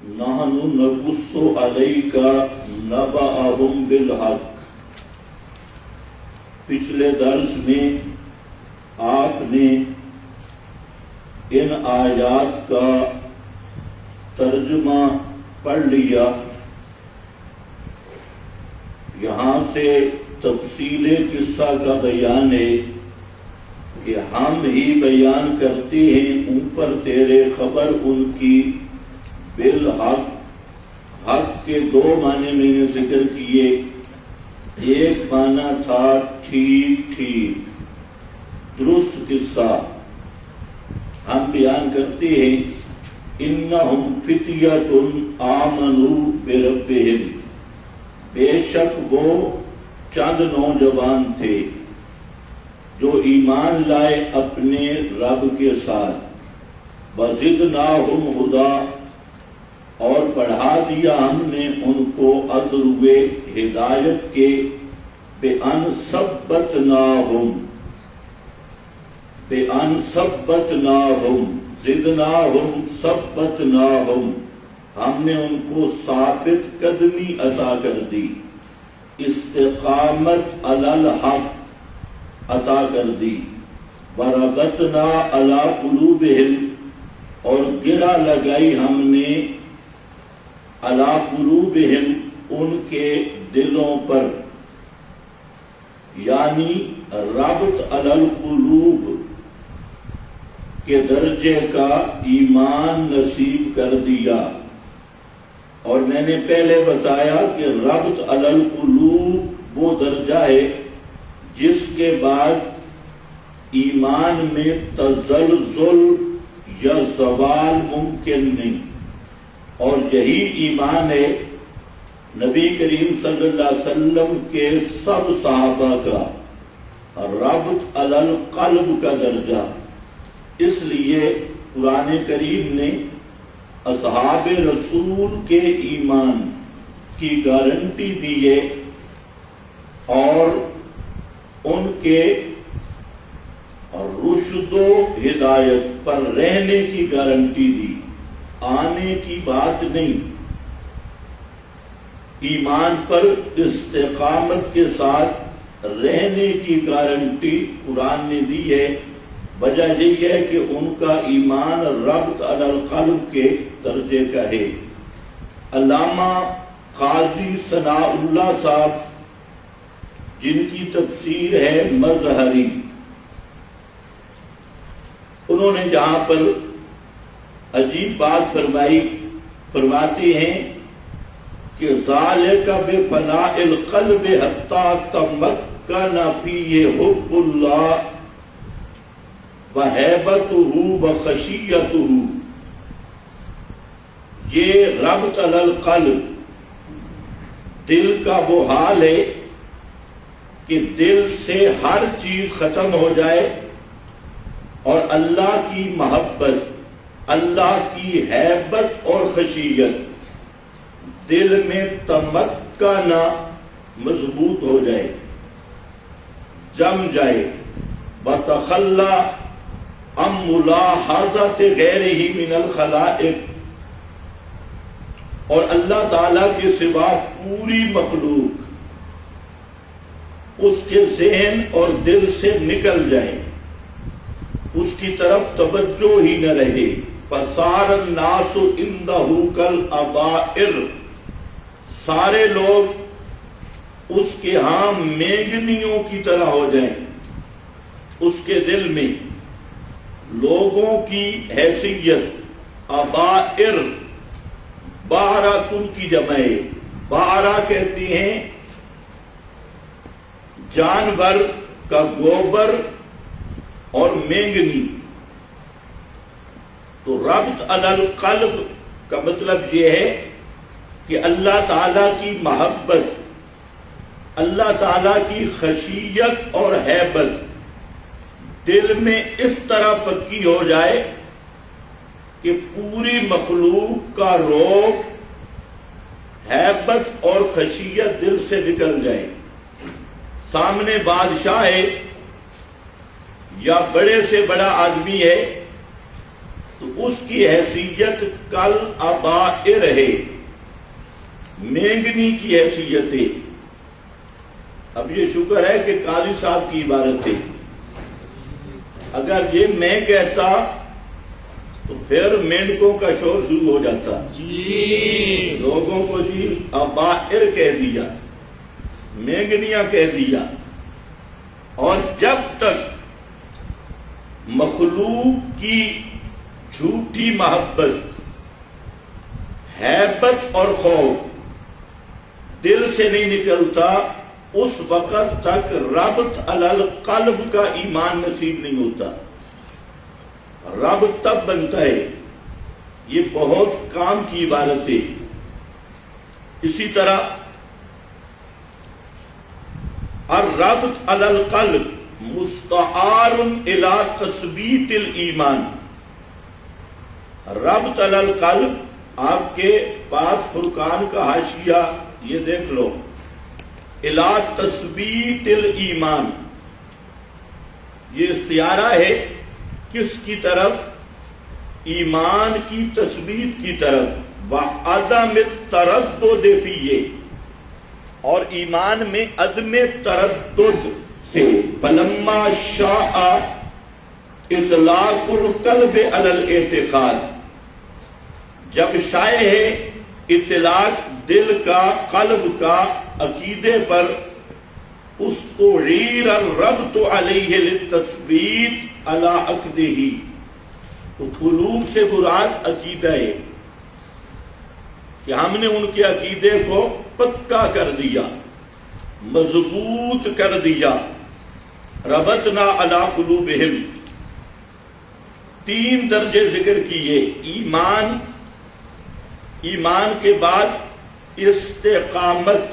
نحن نقص علیک نبأہم بالحق۔ پچھلے درس میں آپ نے ان آیات کا ترجمہ پڑھ لیا۔ یہاں سے تفصیل قصہ کا بیان ہے کہ ہم ہی بیان کرتے ہیں اوپر تیرے خبر ان کی بالحق۔ حق کے دو معنی میں نے ذکر کیے، ایک معنی تھا ٹھیک ٹھیک درست قصہ۔ ہم بیان کرتے ہیں انہم فتیۃ آمنوا بربہم، بے شک وہ چند نوجوان تھے جو ایمان لائے اپنے رب کے ساتھ۔ وزدناہم ہدی، اور بڑھا دیا ہم نے ان کو عذر ہدایت کے، بأن ثبتناہم، زدناہم ثبتناہم، ہم نے ان کو ثابت قدمی عطا کر دی، استقامت علی الحق عطا کر دی۔ وربطنا علی قلوبہم، اور گرہ لگائی ہم نے علی قلوبہم ان کے دلوں پر، یعنی ربط علی القلوب کے درجے کا ایمان نصیب کر دیا۔ اور میں نے پہلے بتایا کہ ربط علی القلوب وہ درجہ ہے جس کے بعد ایمان میں تزلزل یا زوال ممکن نہیں، اور یہی ایمان ہے نبی کریم صلی اللہ علیہ وسلم کے سب صحابہ کا ربط علی القلب کا درجہ۔ اس لیے قرآن کریم نے اصحاب رسول کے ایمان کی گارنٹی دی ہے اور ان کے رشد و ہدایت پر رہنے کی گارنٹی دی، آنے کی بات نہیں۔ ایمان پر استقامت کے ساتھ رہنے کی گارنٹی قرآن نے دی ہے۔ وجہ یہی ہے کہ ان کا ایمان ربط علی القلب کے درجے کا ہے۔ علامہ قاضی ثناء اللہ صاحب، جن کی تفسیر ہے مظہری، انہوں نے جہاں پر عجیب بات فرماتے ہیں کہ ذالک بفناء القلب حتی تمکن فیہ حب اللہ وہیبتہ وخشیتہ، یہ ربط علی القلب دل کا وہ حال ہے کہ دل سے ہر چیز ختم ہو جائے اور اللہ کی محبت، اللہ کی ہیبت اور خشیت دل میں تمکنا مضبوط ہو جائے، جم جائے۔ وتخلی عن ملاحظۃ غیرہ من الخلائق، اور اللہ تعالی کے سوا پوری مخلوق اس کے ذہن اور دل سے نکل جائے، اس کی طرف توجہ ہی نہ رہے۔ فصار الناس عندہ کالعبائر، سارے لوگ اس کے ہاں مینگنیوں کی طرح ہو جائیں۔ اس کے دل میں لوگوں کی حیثیت، عبائر باراتن کی جمع ہے، بارہ کہتے ہیں جانور کا گوبر اور مینگنی۔ تو ربط علی القلب کا مطلب یہ ہے کہ اللہ تعالی کی محبت، اللہ تعالی کی خشیت اور ہیبت دل میں اس طرح پکی ہو جائے کہ پوری مخلوق کا رعب، ہیبت اور خشیت دل سے نکل جائے۔ سامنے بادشاہ ہے یا بڑے سے بڑا آدمی ہے، تو اس کی حیثیت کل ابائر ہے، مینگنی کی حیثیت ہے۔ اب یہ شکر ہے کہ قاضی صاحب کی عبارت ہے، اگر یہ میں کہتا تو پھر مینڈکوں کا شور شروع ہو جاتا، لوگوں کو جی ابائر کہہ دیا، مینگنیاں کہہ دیا۔ اور جب تک مخلوق کی جھوٹی محبت، ہیبت اور خوف دل سے نہیں نکلتا، اس وقت تک ربط علی القلب کا ایمان نصیب نہیں ہوتا۔ رب تب بنتا ہے، یہ بہت کام کی عبارت ہے۔ اسی طرح الربط علی القلب مستعار الی تثبیت الایمان۔ ربط علی القلب آپ کے پاس فرقان کا حاشیہ یہ دیکھ لو، الی تثبیت الایمان، یہ استعارہ ہے کس کی طرف؟ ایمان کی تثبیت کی طرف، وعدم التردد فیہ، اور ایمان میں عدم تردد سے، فلما شاء اطلاق القلب علی الاعتقاد، جب شائع ہے اطلاق دل کا، قلب کا عقیدے پر، استعیر الربط علیہ للتثبیت علی عقدہ، تو قلوب سے مراد عقیدہ ہے کہ ہم نے ان کے عقیدے کو پکا کر دیا، مضبوط کر دیا۔ ربطنا علی قلوبہم، 3 درجے ذکر کیے، ایمان، ایمان کے بعد استقامت،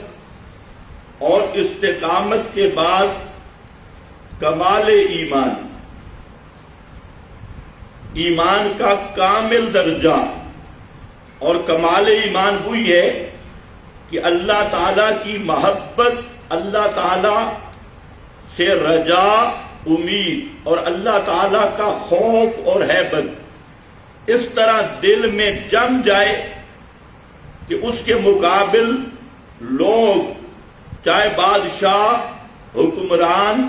اور استقامت کے بعد کمال ایمان، ایمان کا کامل درجہ۔ اور کمال ایمان وہی ہے کہ اللہ تعالی کی محبت، اللہ تعالی سے رجا، امید، اور اللہ تعالی کا خوف اور ہیبت اس طرح دل میں جم جائے کہ اس کے مقابل لوگ، چاہے بادشاہ، حکمران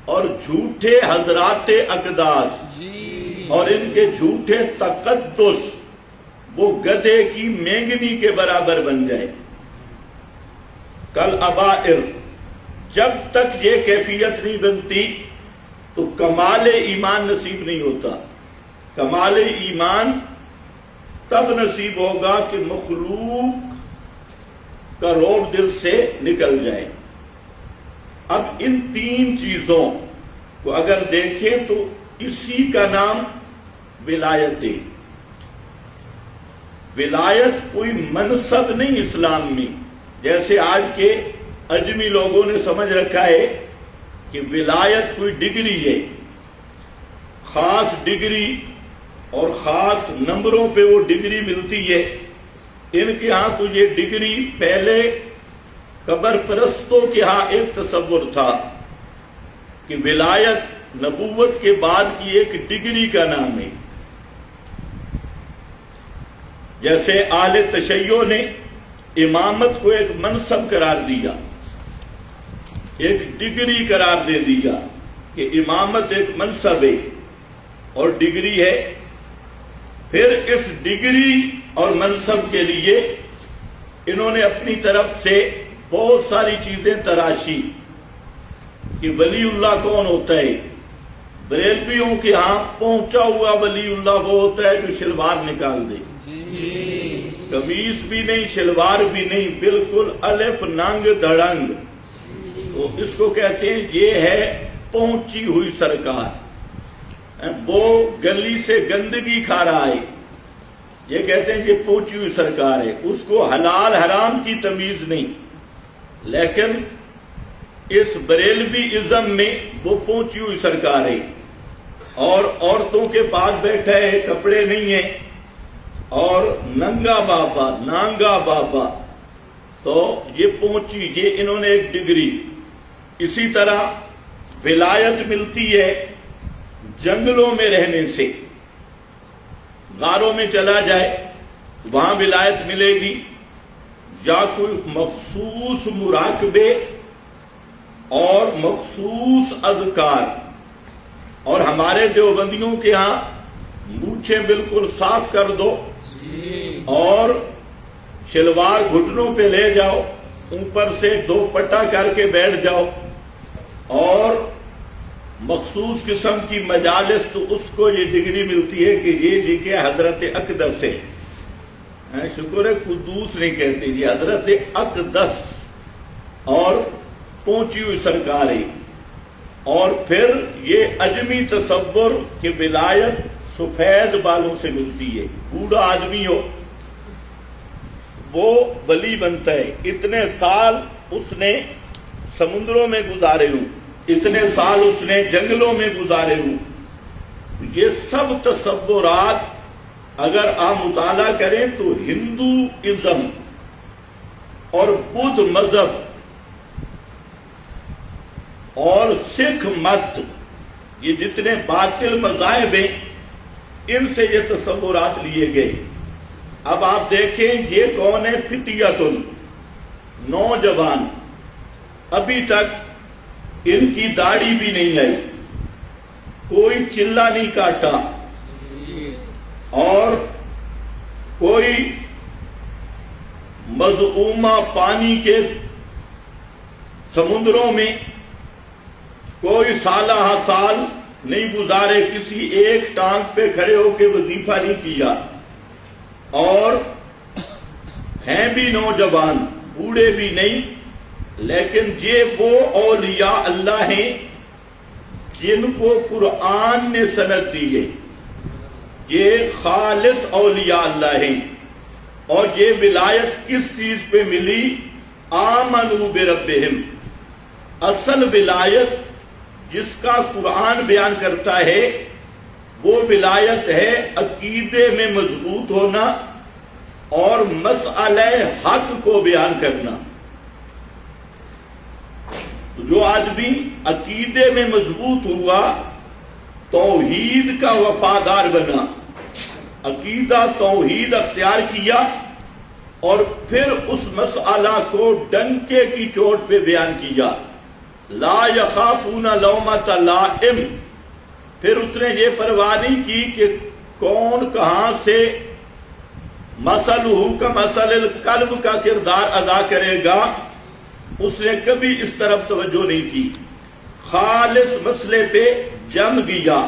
اور جھوٹے حضرات اقداس اور ان کے جھوٹے تقدس، وہ گدھے کی مینگنی کے برابر بن جائے۔ کل ابائر، جب تک یہ کیفیت نہیں بنتی تو کمال ایمان نصیب نہیں ہوتا۔ کمال ایمان تب نصیب ہوگا کہ مخلوق کا روب دل سے نکل جائے۔ اب ان 3 چیزوں کو اگر دیکھیں تو اسی کا نام ولایت ہے۔ ولایت کوئی منصب نہیں اسلام میں، جیسے آج کے اجمی لوگوں نے سمجھ رکھا ہے کہ ولایت کوئی ڈگری ہے، خاص ڈگری اور خاص نمبروں پہ وہ ڈگری ملتی ہے۔ ان کے ہاں تو یہ ڈگری پہلے قبر پرستوں کے ہاں ایک تصور تھا کہ ولایت نبوت کے بعد کی ایک ڈگری کا نام ہے۔ جیسے اہل تشیع نے امامت کو ایک منصب قرار دیا، ایک ڈگری قرار دے دیا کہ امامت ایک منصب ہے اور ڈگری ہے۔ پھر اس ڈگری اور منصب کے لیے انہوں نے اپنی طرف سے بہت ساری چیزیں تراشی کہ ولی اللہ کون ہوتا ہے۔ بریلویوں کے ہاں پہنچا ہوا ولی اللہ وہ ہوتا ہے جو شلوار نکال دے، قمیص بھی نہیں، شلوار بھی نہیں، بالکل الف ننگ دھڑنگ، تو اس کو کہتے ہیں یہ ہے پہنچی ہوئی سرکار۔ وہ گلی سے گندگی کھا رہا ہے، یہ کہتے ہیں یہ پہنچی ہوئی سرکار ہے، اس کو حلال حرام کی تمیز نہیں۔ لیکن اس بریلوی ازم میں وہ پہنچی ہوئی سرکار ہے، اور عورتوں کے پاس بیٹھا ہے، کپڑے نہیں ہیں، اور ننگا بابا، نانگا بابا، تو یہ پہنچی، یہ انہوں نے ایک ڈگری۔ اسی طرح ولایت ملتی ہے جنگلوں میں رہنے سے، غاروں میں چلا جائے وہاں ولایت ملے گی، یا کوئی مخصوص مراقبے اور مخصوص اذکار. اور ہمارے دیوبندیوں کے ہاں مونچھیں بالکل صاف کر دو اور شلوار گھٹنوں پہ لے جاؤ، اوپر سے دوپٹہ کر کے بیٹھ جاؤ، اور مخصوص قسم کی مجالس تو اس کو یہ ڈگری ملتی ہے کہ یہ جی کہ حضرت اقدس ہے. شکر ہے قدوس نہیں کہتے جی، حضرت اقدس اور پہنچی ہوئی سرکار ہے. اور پھر یہ عجمی تصور کہ ولایت سفید بالوں سے ملتی ہے. بوڑھا آدمی ہو وہ ولی بنتا ہے. اتنے سال اس نے سمندروں میں گزارے ہوں، اتنے سال اس نے جنگلوں میں گزارے ہوں. یہ سب تصورات اگر آپ مطالعہ کریں تو ہندو ازم اور بدھ مذہب اور سکھ مت، یہ جتنے باطل مذاہب ہیں ان سے یہ تصورات لیے گئے. اب آپ دیکھیں یہ کون ہے؟ فتیۃ، نوجوان، ابھی تک ان کی داڑھی بھی نہیں آئی، کوئی چلہ نہیں کاٹا، اور کوئی مذعومہ پانی کے سمندروں میں کوئی سالہ سال نہیں گزارے، کسی ایک ٹانگ پہ کھڑے ہو کے وظیفہ نہیں کیا، اور ہیں بھی نوجوان، بوڑھے بھی نہیں. لیکن یہ وہ اولیاء اللہ ہیں جن کو قرآن نے سند دی ہے. یہ خالص اولیاء اللہ ہیں. اور یہ ولایت کس چیز پہ ملی؟ آمنوا بربہم. اصل ولایت جس کا قرآن بیان کرتا ہے وہ ولایت ہے عقیدے میں مضبوط ہونا اور مسئلہ حق کو بیان کرنا. جو آدمی عقیدے میں مضبوط ہوا، توحید کا وفادار بنا، عقیدہ توحید اختیار کیا، اور پھر اس مسئلہ کو ڈنکے کی چوٹ پہ بیان کیا، لا یخافون لومۃ لائم. پھر اس نے یہ پرواہ نہیں کی کہ کون کہاں سے مثلہ کمثل الکلب کا کردار ادا کرے گا. اس نے کبھی اس طرف توجہ نہیں کی. خالص مسئلے پہ جم گیا،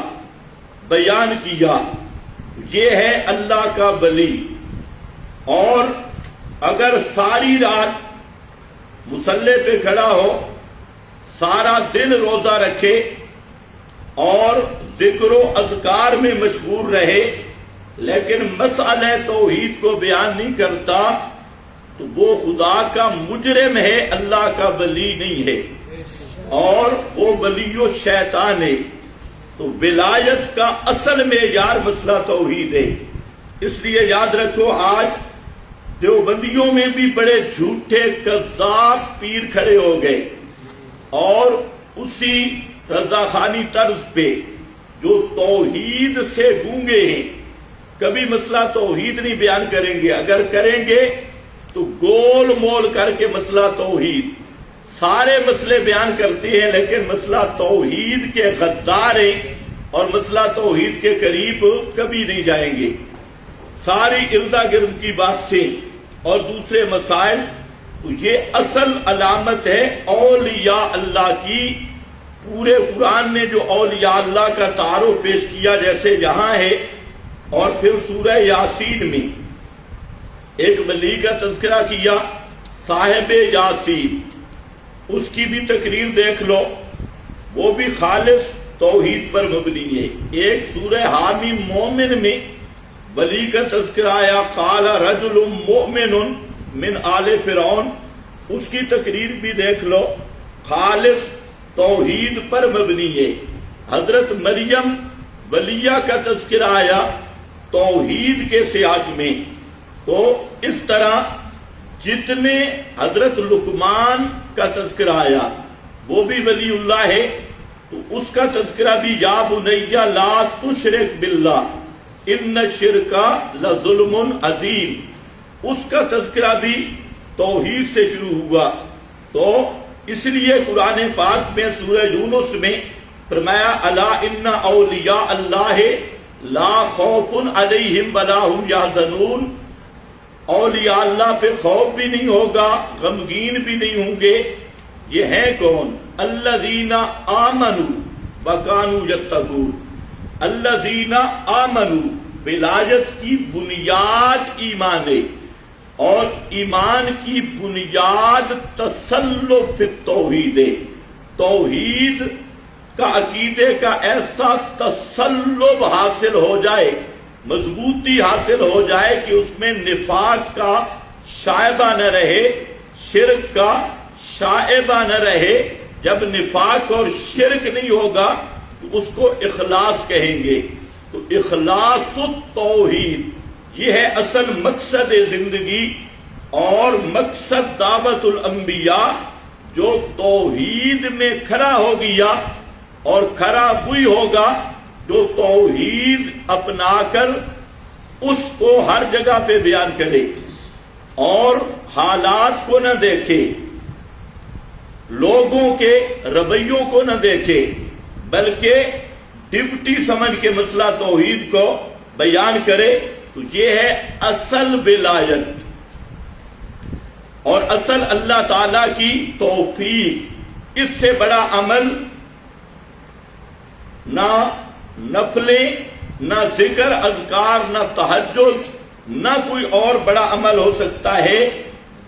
بیان کیا. یہ ہے اللہ کا ولی. اور اگر ساری رات مصلی پہ کھڑا ہو، سارا دن روزہ رکھے اور ذکر و اذکار میں مشغول رہے، لیکن مسئلہ توحید کو بیان نہیں کرتا، تو وہ خدا کا مجرم ہے، اللہ کا ولی نہیں ہے، اور وہ ولی و شیطان ہے. تو ولایت کا اصل معیار مسئلہ توحید ہے. اس لیے یاد رکھو، آج دیوبندیوں میں بھی بڑے جھوٹے کذاب پیر کھڑے ہو گئے، اور اسی رضاخانی طرز پہ جو توحید سے گونگے ہیں، کبھی مسئلہ توحید نہیں بیان کریں گے. اگر کریں گے تو گول مول کر کے مسئلہ توحید، سارے مسئلے بیان کرتے ہیں لیکن مسئلہ توحید کے غدار ہیں، اور مسئلہ توحید کے قریب کبھی نہیں جائیں گے. ساری اردا گرد کی بات سے اور دوسرے مسائل، تو یہ اصل علامت ہے اولیاء اللہ کی. پورے قرآن نے جو اولیاء اللہ کا تعارف پیش کیا جیسے یہاں ہے، اور پھر سورہ یاسین میں ایک ولی کا تذکرہ کیا، صاحب یاسین، اس کی بھی تقریر دیکھ لو، وہ بھی خالص توحید پر مبنی ہے. ایک سورہ حامیم مومن میں ولی کا تذکرہ آیا، قال رجل مؤمن من آل فرعون، اس کی تقریر بھی دیکھ لو، خالص توحید پر مبنی ہے. حضرت مریم ولیہ کا تذکرہ آیا توحید کے سیاق میں. تو اس طرح جتنے حضرت لقمان کا تذکرہ آیا وہ بھی ولی اللہ ہے، تو اس کا تذکرہ بھی یا بنی لا تشرک باللہ، ان الشرک لظلم عظیم، اس کا تذکرہ بھی توحید سے شروع ہوا۔ تو اس لیے قرآن پاک میں سورہ یونس میں فرمایا الا ان اولیاء اللہ لا خوف علیہم ولا هم یحزنون، اولیاء اللہ پہ خوف بھی نہیں ہوگا، غمگین بھی نہیں ہوں گے۔ یہ ہیں کون؟ الذین آمنوا وکانوا یتقون۔ الذین آمنوا، ولایت کی بنیاد ایمان ہے، اور ایمان کی بنیاد تسلب فی التوحید ہے۔ توحید کا عقیدے کا ایسا تسلب حاصل ہو جائے، مضبوطی حاصل ہو جائے کہ اس میں نفاق کا شائبہ نہ رہے، شرک کا شائبہ نہ رہے۔ جب نفاق اور شرک نہیں ہوگا تو اس کو اخلاص کہیں گے۔ تو اخلاص التوحید یہ ہے اصل مقصد زندگی اور مقصد دعوت الانبیاء۔ جو توحید میں کھڑا ہو گیا اور کھڑا وہی ہوگا جو توحید اپنا کر اس کو ہر جگہ پہ بیان کرے اور حالات کو نہ دیکھے، لوگوں کے رویوں کو نہ دیکھے، بلکہ ڈپٹی سمجھ کے مسئلہ توحید کو بیان کرے۔ تو یہ ہے اصل ولایت اور اصل اللہ تعالی کی توفیق۔ اس سے بڑا عمل نہ نفلیں، نہ ذکر اذکار، نہ تہجد، نہ کوئی اور بڑا عمل ہو سکتا ہے۔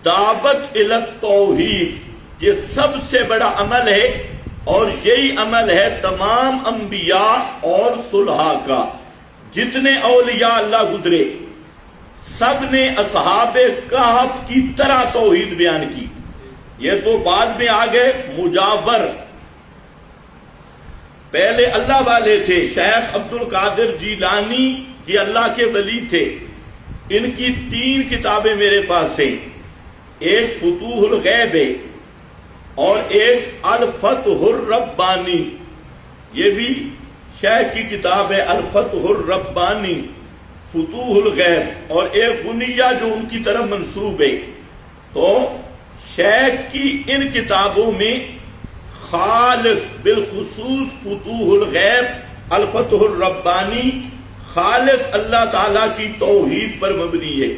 دعوت الی التوحید یہ سب سے بڑا عمل ہے، اور یہی عمل ہے تمام انبیاء اور صلحاء کا۔ جتنے اولیاء اللہ گزرے سب نے اصحاب کہف کی طرح توحید بیان کی۔ یہ تو بعد میں آگئے مجاور، پہلے اللہ والے تھے۔ شیخ عبد القادر جیلانی یہ اللہ کے ولی تھے، ان کی 3 کتابیں میرے پاس ہیں، ایک فتوح الغیب ہے اور ایک الفتح الربانی، یہ بھی شیخ کی کتاب ہے، الفتح الربانی، فتوح الغیب، اور ایک غنیہ جو ان کی طرف منسوب ہے۔ تو شیخ کی ان کتابوں میں خالص بالخصوص فتوح الغیب، الفتح الربانی خالص اللہ تعالیٰ کی توحید پر مبنی ہے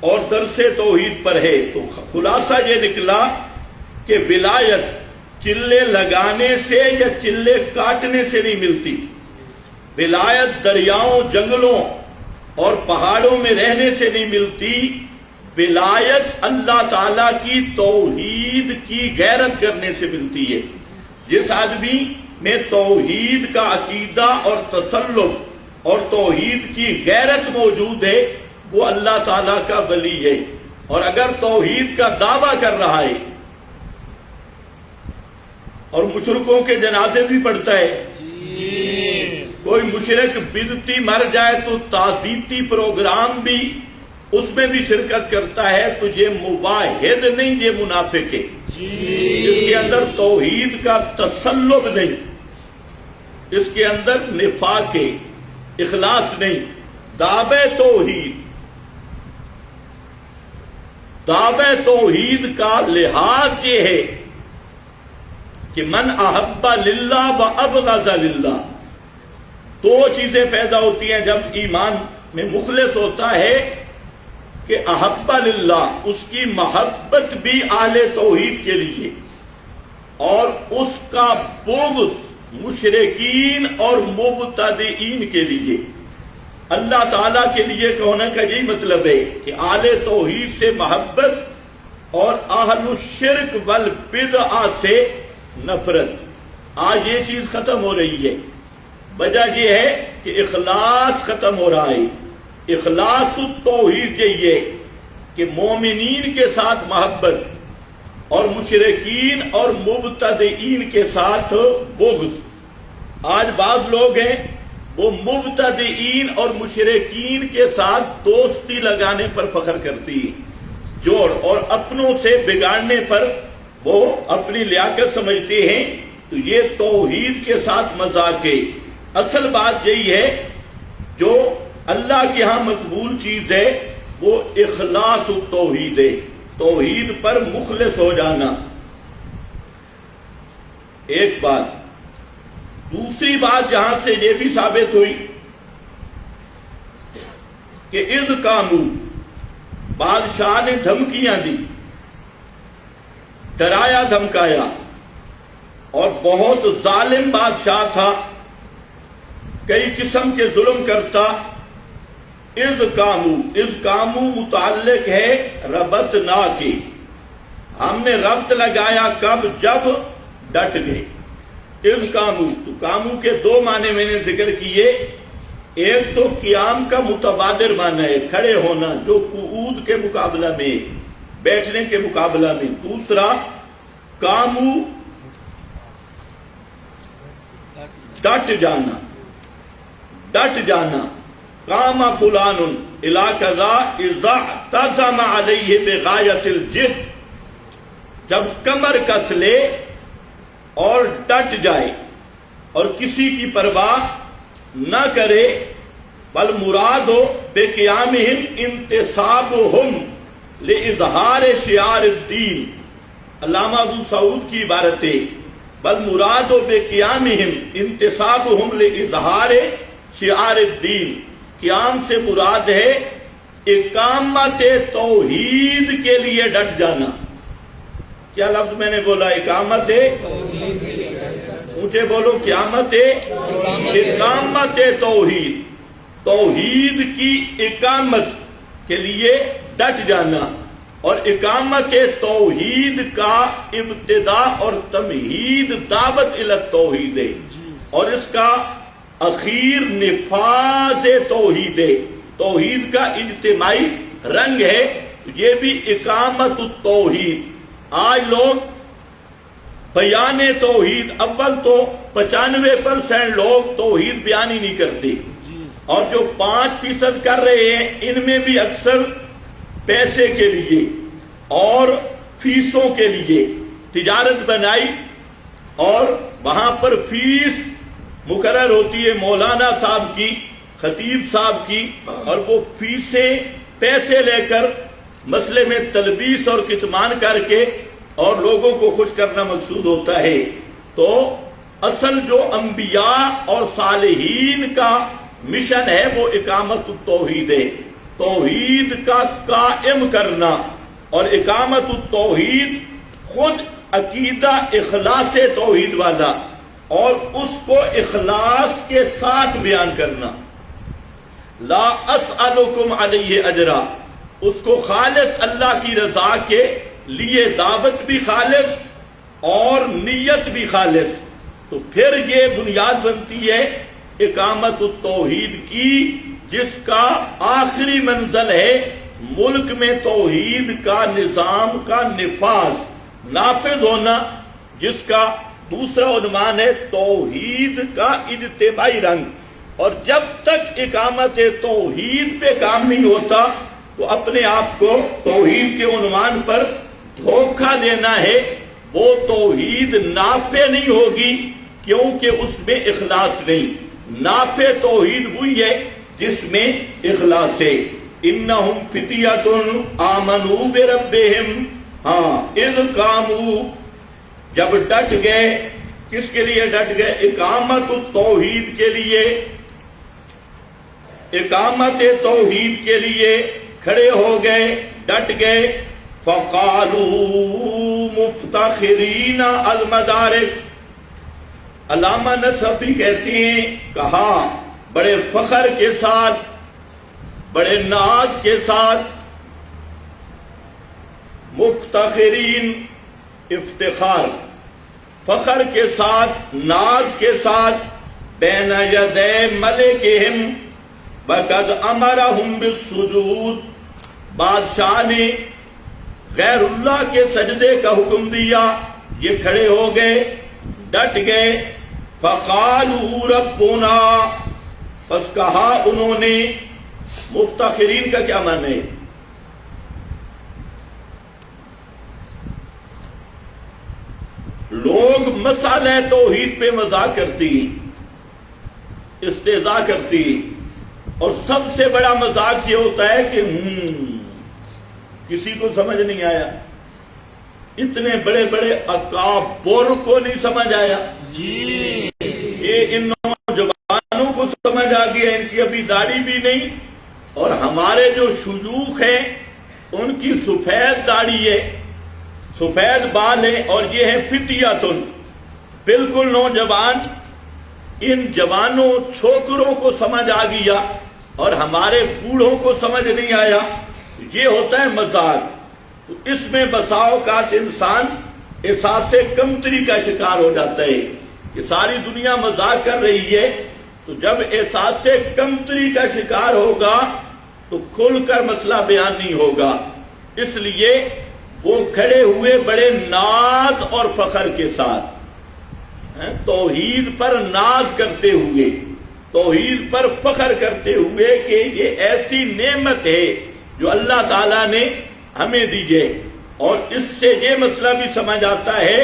اور درس توحید پر ہے۔ تو خلاصہ یہ نکلا کہ ولایت چلے لگانے سے یا چلے کاٹنے سے نہیں ملتی، ولایت دریاؤں، جنگلوں اور پہاڑوں میں رہنے سے نہیں ملتی، ولایت اللہ تعالیٰ کی توحید کی غیرت کرنے سے ملتی ہے۔ جس آدمی میں توحید کا عقیدہ اور تسلب اور توحید کی غیرت موجود ہے وہ اللہ تعالیٰ کا ولی ہے۔ اور اگر توحید کا دعویٰ کر رہا ہے اور مشرکوں کے جنازے بھی پڑھتا ہے، کوئی مشرک بدعتی مر جائے تو تعزیتی پروگرام بھی اس میں بھی شرکت کرتا ہے، تو یہ مواحد نہیں، یہ منافق ہے۔ اس کے اندر توحید کا تسلب نہیں، اس کے اندر نفاق ہے، اخلاص نہیں۔ دعوے توحید کا لحاظ یہ ہے کہ من احب للہ و ابغض للہ، 2 چیزیں پیدا ہوتی ہیں جب ایمان میں مخلص ہوتا ہے کہ احب للہ، اس کی محبت بھی اہل توحید کے لیے، اور اس کا بغض مشرکین اور مبتدعین کے لیے۔ اللہ تعالیٰ کے لیے ہونے کا یہی مطلب ہے کہ اہل توحید سے محبت اور اہل الشرک والبدع سے نفرت۔ آج یہ چیز ختم ہو رہی ہے، وجہ یہ ہے کہ اخلاص ختم ہو رہا ہے۔ اخلاص التوحید یہ ہے کہ مومنین کے ساتھ محبت اور مشرکین اور مبتدعین کے ساتھ بغض۔ آج بعض لوگ ہیں وہ مبتدعین اور مشرکین کے ساتھ دوستی لگانے پر فخر کرتی ہے، جوڑ، اور اپنوں سے بگاڑنے پر وہ اپنی لیاقت سمجھتے ہیں۔ تو یہ توحید کے ساتھ مذاق ہے۔ اصل بات یہی ہے جو اللہ کے ہاں مقبول چیز ہے وہ اخلاص التوحید ہے، توحید پر مخلص ہو جانا، ایک بات۔ دوسری بات جہاں سے یہ بھی ثابت ہوئی کہ اذ قاموا، بادشاہ نے دھمکیاں دی، ڈرایا دھمکایا، اور بہت ظالم بادشاہ تھا، کئی قسم کے ظلم کرتا۔ اذ قاموا متعلق ہے ربطنا کی، ہم نے ربط لگایا کب؟ جب ڈٹ گئے۔ اذ قاموا، تو قاموا کے دو معنی میں نے ذکر کیے، ایک تو قیام کا متبادر معنی ہے، کھڑے ہونا، جو قعود کے مقابلہ میں، بیٹھنے کے مقابلہ میں۔ دوسرا قاموا ڈٹ جانا، ڈٹ جانا۔ قام فلان الی کذا اذا اعتزم علیہ بغایۃ الجد، جب کمر کس لے اور ڈٹ جائے اور کسی کی پرواہ نہ کرے، بل مراد ہو بے قیامہم انتصابہم لاظہار شعار الدین، علامہ ابو سعود کی عبارت ہے، بل مراد بے قیامہم انتصابہم لاظہار شعار الدین۔ قیام سے مراد ہے اقامت توحید کے لیے ڈٹ جانا۔ کیا لفظ میں نے بولا؟ اقامت اونچے بولو، قیامت اقامت توحید، توحید کی اقامت کے لیے ڈٹ جانا۔ اور اقامت توحید کا ابتدا اور تمہید دعوت الی التوحید ہے، اور اس کا اخیر نفاذ توحید ہے، توحید کا اجتماعی رنگ ہے، یہ بھی اقامت التوحید۔ آج لوگ بیان توحید، اول تو 95% لوگ توحید بیان ہی نہیں کرتے، اور جو 5% کر رہے ہیں ان میں بھی اکثر پیسے کے لیے اور فیسوں کے لیے تجارت بنائی، اور وہاں پر فیس مقرر ہوتی ہے مولانا صاحب کی، خطیب صاحب کی، اور وہ فیسیں پیسے لے کر مسئلے میں تلبیس اور کتمان کر کے اور لوگوں کو خوش کرنا مقصود ہوتا ہے۔ تو اصل جو انبیاء اور صالحین کا مشن ہے وہ اقامت التوحید ہے، توحید کا قائم کرنا۔ اور اقامت التوحید خود عقیدہ اخلاص توحید والا، اور اس کو اخلاص کے ساتھ بیان کرنا، لا اسألکم علیہ اجرا، اس کو خالص اللہ کی رضا کے لیے، دعوت بھی خالص اور نیت بھی خالص۔ تو پھر یہ بنیاد بنتی ہے اقامت التوحید کی، جس کا آخری منزل ہے ملک میں توحید کا نظام کا نافذ ہونا، جس کا دوسرا عنوان ہے توحید کا اجتماعی رنگ۔ اور جب تک اقامت توحید پہ کام نہیں ہوتا تو اپنے آپ کو توحید کے عنوان پر دھوکہ دینا ہے، وہ توحید نافع نہیں ہوگی، کیونکہ اس میں اخلاص نہیں۔ نافع توحید وہی ہے جس میں اخلاص ہے۔ انہم فتیۃ آمنوا بربہم، ہاں اذ قاموا، جب ڈٹ گئے، کس کے لیے ڈٹ گئے؟ اقامت التوحید کے لیے، اقامت توحید کے لیے کھڑے ہو گئے، ڈٹ گئے۔ فقالوا مفتخرین المدارک، علامہ نصفی کہتے ہیں، کہا بڑے فخر کے ساتھ، بڑے ناز کے ساتھ، مفتخرین افتخار، فخر کے ساتھ، ناز کے ساتھ، بین یدی ملکہم وقد امرہم بالسجود، بادشاہ نے غیر اللہ کے سجدے کا حکم دیا، یہ کھڑے ہو گئے، ڈٹ گئے۔ فقالوا ربنا، پس کہا انہوں نے، مفتخرین کا کیا معنی ہے؟ لوگ مسئلہ توحید پہ مذاق کرتی، استہزاء کرتی، اور سب سے بڑا مذاق یہ ہوتا ہے کہ کسی کو سمجھ نہیں آیا، اتنے بڑے بڑے اکابر کو نہیں سمجھ آیا جی، یہ ان نوجوانوں کو سمجھ آ گیا، ان کی ابھی داڑھی بھی نہیں، اور ہمارے جو شیوخ ہیں ان کی سفید داڑھی ہے، سفید بال ہے، اور یہ ہے فتیاتن، بالکل نوجوان۔ ان جوانوں چھوکروں کو سمجھ آ گیا اور ہمارے بوڑھوں کو سمجھ نہیں آیا، یہ ہوتا ہے مذاق۔ تو اس میں بسا اوقات انسان احساس کمتری کا شکار ہو جاتا ہے کہ ساری دنیا مذاق کر رہی ہے، تو جب احساس کمتری کا شکار ہوگا تو کھل کر مسئلہ بیان نہیں ہوگا۔ اس لیے وہ کھڑے ہوئے بڑے ناز اور فخر کے ساتھ، توحید پر ناز کرتے ہوئے، توحید پر فخر کرتے ہوئے کہ یہ ایسی نعمت ہے جو اللہ تعالیٰ نے ہمیں دی ہے۔ اور اس سے یہ مسئلہ بھی سمجھ آتا ہے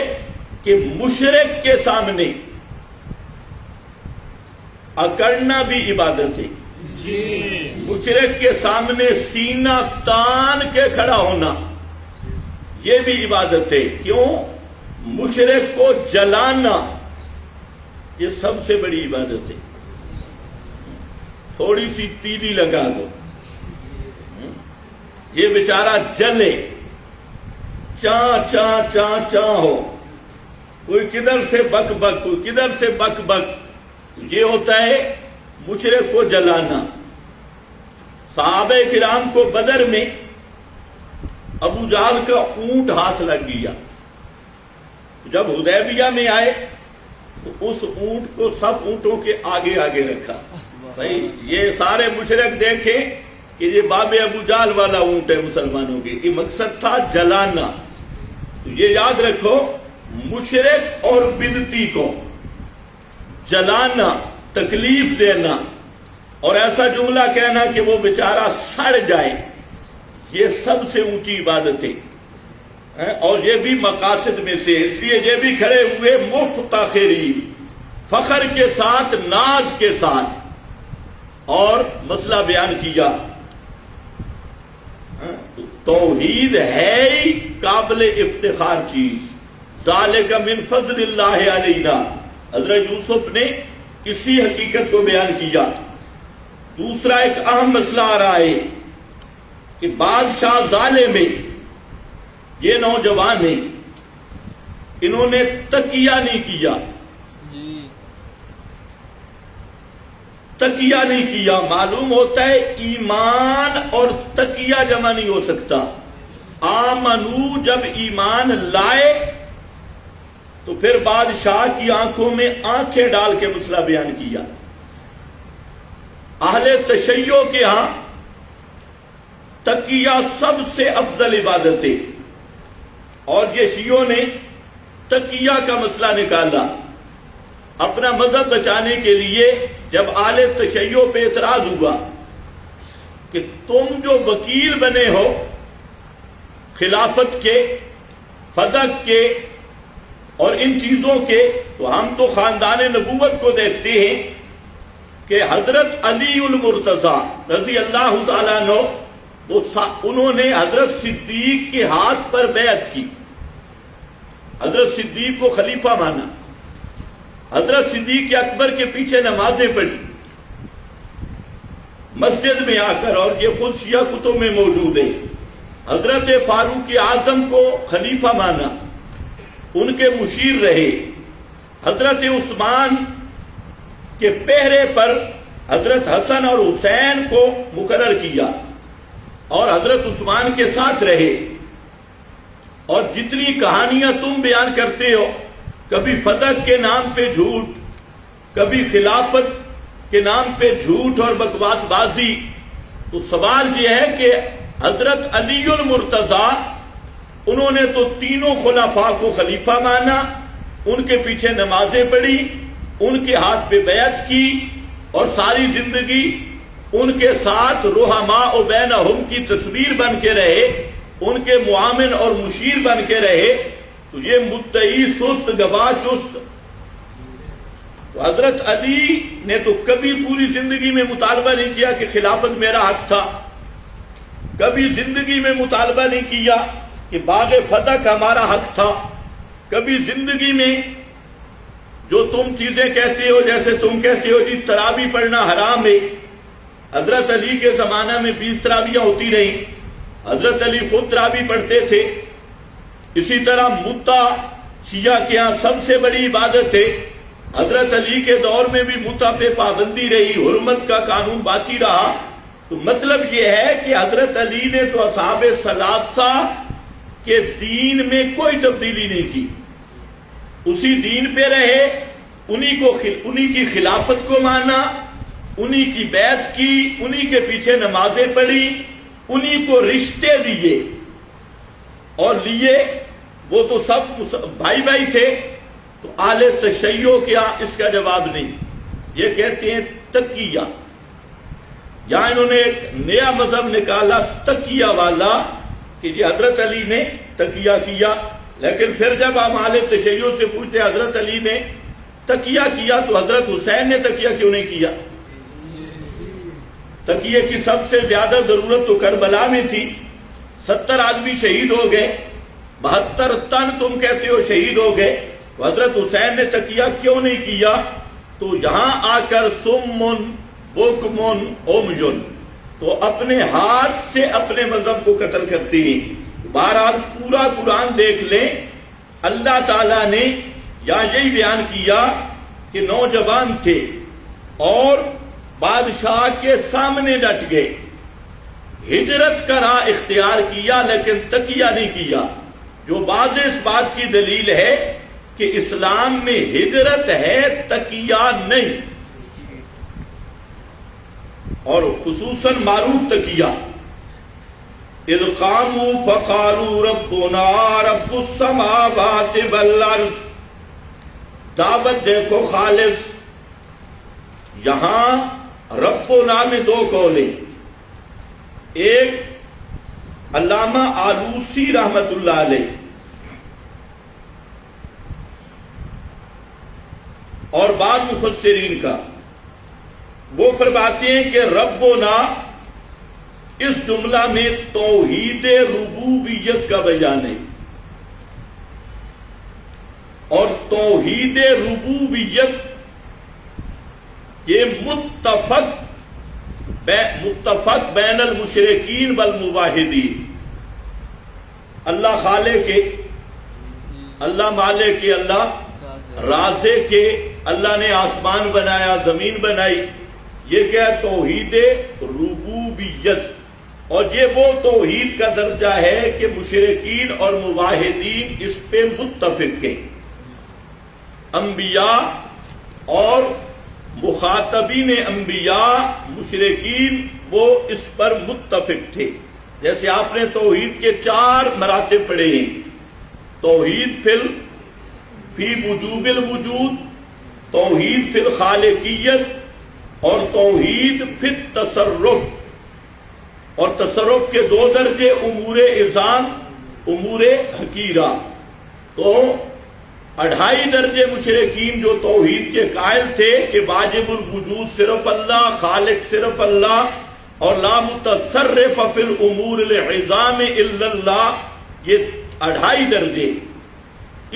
کہ مشرک کے سامنے اکڑنا بھی عبادت ہے جی، مشرک کے سامنے سینہ تان کے کھڑا ہونا یہ بھی عبادت ہے۔ کیوں؟ مشرک کو جلانا یہ سب سے بڑی عبادت ہے۔ تھوڑی سی تیلی لگا دو، یہ بیچارہ جلے، چاں چاں چاں چاں ہو، کوئی کدھر سے بک بک، کوئی کدھر سے بک بک، یہ ہوتا ہے مشرک کو جلانا۔ صحابہ کرام کو بدر میں ابو جہل کا اونٹ ہاتھ لگ گیا، جب حدیبیہ میں آئے تو اس اونٹ کو سب اونٹوں کے آگے آگے رکھا، بھائی یہ سارے مشرک دیکھیں کہ یہ باب ابو جہل والا اونٹ ہے مسلمانوں کے، یہ مقصد تھا جلانا۔ تو یہ یاد رکھو، مشرک اور بدعتی کو جلانا، تکلیف دینا اور ایسا جملہ کہنا کہ وہ بیچارہ سڑ جائے، یہ سب سے اونچی عبادت ہے، اور یہ بھی مقاصد میں سے، اس لیے یہ بھی کھڑے ہوئے مفتخرین، فخر کے ساتھ، ناز کے ساتھ، اور مسئلہ بیان کیا۔ توحید ہے ہی قابل افتخار چیز، ذالک من فضل اللہ علینا، حضرت یوسف نے اسی حقیقت کو بیان کیا۔ دوسرا ایک اہم مسئلہ آ رہا ہے کہ بادشاہ ظالم میں یہ نوجوان ہیں، انہوں نے تقیہ نہیں کیا، تقیہ نہیں کیا۔ معلوم ہوتا ہے ایمان اور تقیہ جمع نہیں ہو سکتا۔ آمنو جب ایمان لائے تو پھر بادشاہ کی آنکھوں میں آنکھیں ڈال کے مسئلہ بیان کیا۔ اہل تشیع کے ہاں تقیہ سب سے افضل عبادت ہے، اور یہ شیعوں نے تقیہ کا مسئلہ نکالا اپنا مذہب بچانے کے لیے۔ جب اہل تشیع پہ اعتراض ہوا کہ تم جو وکیل بنے ہو خلافت کے، فدق کے اور ان چیزوں کے، تو ہم تو خاندان نبوت کو دیکھتے ہیں کہ حضرت علی المرتضیٰ رضی اللہ تعالیٰ عنہ، انہوں نے حضرت صدیق کے ہاتھ پر بیعت کی، حضرت صدیق کو خلیفہ مانا، حضرت صدیق اکبر کے پیچھے نمازیں پڑھی مسجد میں آ کر، اور یہ خود شیعہ کتب میں موجود ہے۔ حضرت فاروق اعظم کو خلیفہ مانا، ان کے مشیر رہے۔ حضرت عثمان کے پہرے پر حضرت حسن اور حسین کو مقرر کیا اور حضرت عثمان کے ساتھ رہے۔ اور جتنی کہانیاں تم بیان کرتے ہو، کبھی فتح کے نام پہ جھوٹ، کبھی خلافت کے نام پہ جھوٹ اور بکواس بازی، تو سوال یہ ہے کہ حضرت علی المرتضیٰ، انہوں نے تو تینوں خلفاء کو خلیفہ مانا، ان کے پیچھے نمازیں پڑھی، ان کے ہاتھ پہ بیعت کی، اور ساری زندگی ان کے ساتھ رحماء بینہم کی تصویر بن کے رہے، ان کے معاون اور مشیر بن کے رہے۔ تو یہ مدعی سست، گواہ چست، تو حضرت علی نے تو کبھی پوری زندگی میں مطالبہ نہیں کیا کہ خلافت میرا حق تھا، کبھی زندگی میں مطالبہ نہیں کیا کہ باغ فتح کا ہمارا حق تھا، کبھی زندگی میں جو تم چیزیں کہتے ہو، جیسے تم کہتے ہو جی تراویح پڑھنا حرام ہے، حضرت علی کے زمانہ میں 20 تراویحیں ہوتی رہیں، حضرت علی خود تراویح پڑھتے تھے۔ اسی طرح متع شیعہ کے ہاں سب سے بڑی عبادت ہے، حضرت علی کے دور میں بھی متع پہ پابندی رہی، حرمت کا قانون باقی رہا۔ تو مطلب یہ ہے کہ حضرت علی نے تو اصحاب ثلاثہ کے دین میں کوئی تبدیلی نہیں کی، اسی دین پہ رہے، انہی کی خلافت کو مانا، انہی کی بیعت کی، انہی کے پیچھے نمازیں پڑھی، انہی کو رشتے دیے اور لیے۔ وہ تو سب بھائی بھائی تھے۔ تو آل تشیع کیا، اس کا جواب نہیں، یہ کہتے ہیں تقیہ۔ یہاں انہوں نے ایک نیا مذہب نکالا تقیہ والا کہ یہ حضرت علی نے تقیہ کیا، لیکن پھر جب ہم اہل تشیع سے پوچھتے حضرت علی نے تقیہ کیا تو حضرت حسین نے تقیہ کیوں نہیں کیا؟ تقیہ کی سب سے زیادہ ضرورت تو کربلا میں تھی، 70 آدمی شہید ہو گئے، 72 تن تم کہتے ہو شہید ہو گئے، تو حضرت حسین نے تقیہ کیوں نہیں کیا؟ تو یہاں آ کر سمن بکمن عمجن، تو اپنے ہاتھ سے اپنے مذہب کو قتل کرتی ہیں۔ بہرحال پورا قرآن دیکھ لیں، اللہ تعالیٰ نے یہاں یہی بیان کیا کہ نوجوان تھے اور بادشاہ کے سامنے ڈٹ گئے، ہجرت کا راہ اختیار کیا لیکن تقیہ نہیں کیا، جو واضح اس بات کی دلیل ہے کہ اسلام میں ہجرت ہے، تقیہ نہیں، اور خصوصاً معروف تقیہ اذ قاموا فقالوا ربنا رب السماوات والارض۔ دعوت دیکھو خالص، یہاں ربنا میں 2 قولیں، ایک علامہ آلوسی رحمت اللہ علیہ اور بعض مفسرین کا، وہ فرماتے ہیں کہ ربنا اس جملہ میں توحید ربوبیت کا بیان ہے، اور توحید ربوبیت یہ متفق بین المشرکین والموحدین، اللہ خالق کے، اللہ مالک کے، اللہ رازق کے، اللہ نے آسمان بنایا، زمین بنائی، یہ کیا ہے؟ توحید ربوبیت۔ اور یہ وہ توحید کا درجہ ہے کہ مشرکین اور موحدین اس پہ متفق ہیں، انبیاء اور مخاطبین انبیاء مشرکین وہ اس پر متفق تھے۔ جیسے آپ نے توحید کے 4 مراتب پڑھے ہیں، توحید فی وجوب الوجود، توحید فی الخالقیت، اور توحید فی التصرف، اور تصرف کے 2 درجے، امور اعظام، امور حقیرہ۔ تو 2.5 درجے مشرکین جو توحید کے قائل تھے کہ واجب الوجود صرف اللہ، خالق صرف اللہ، اور لا متصرف فی الامور العظام الا اللہ، یہ 2.5 درجے،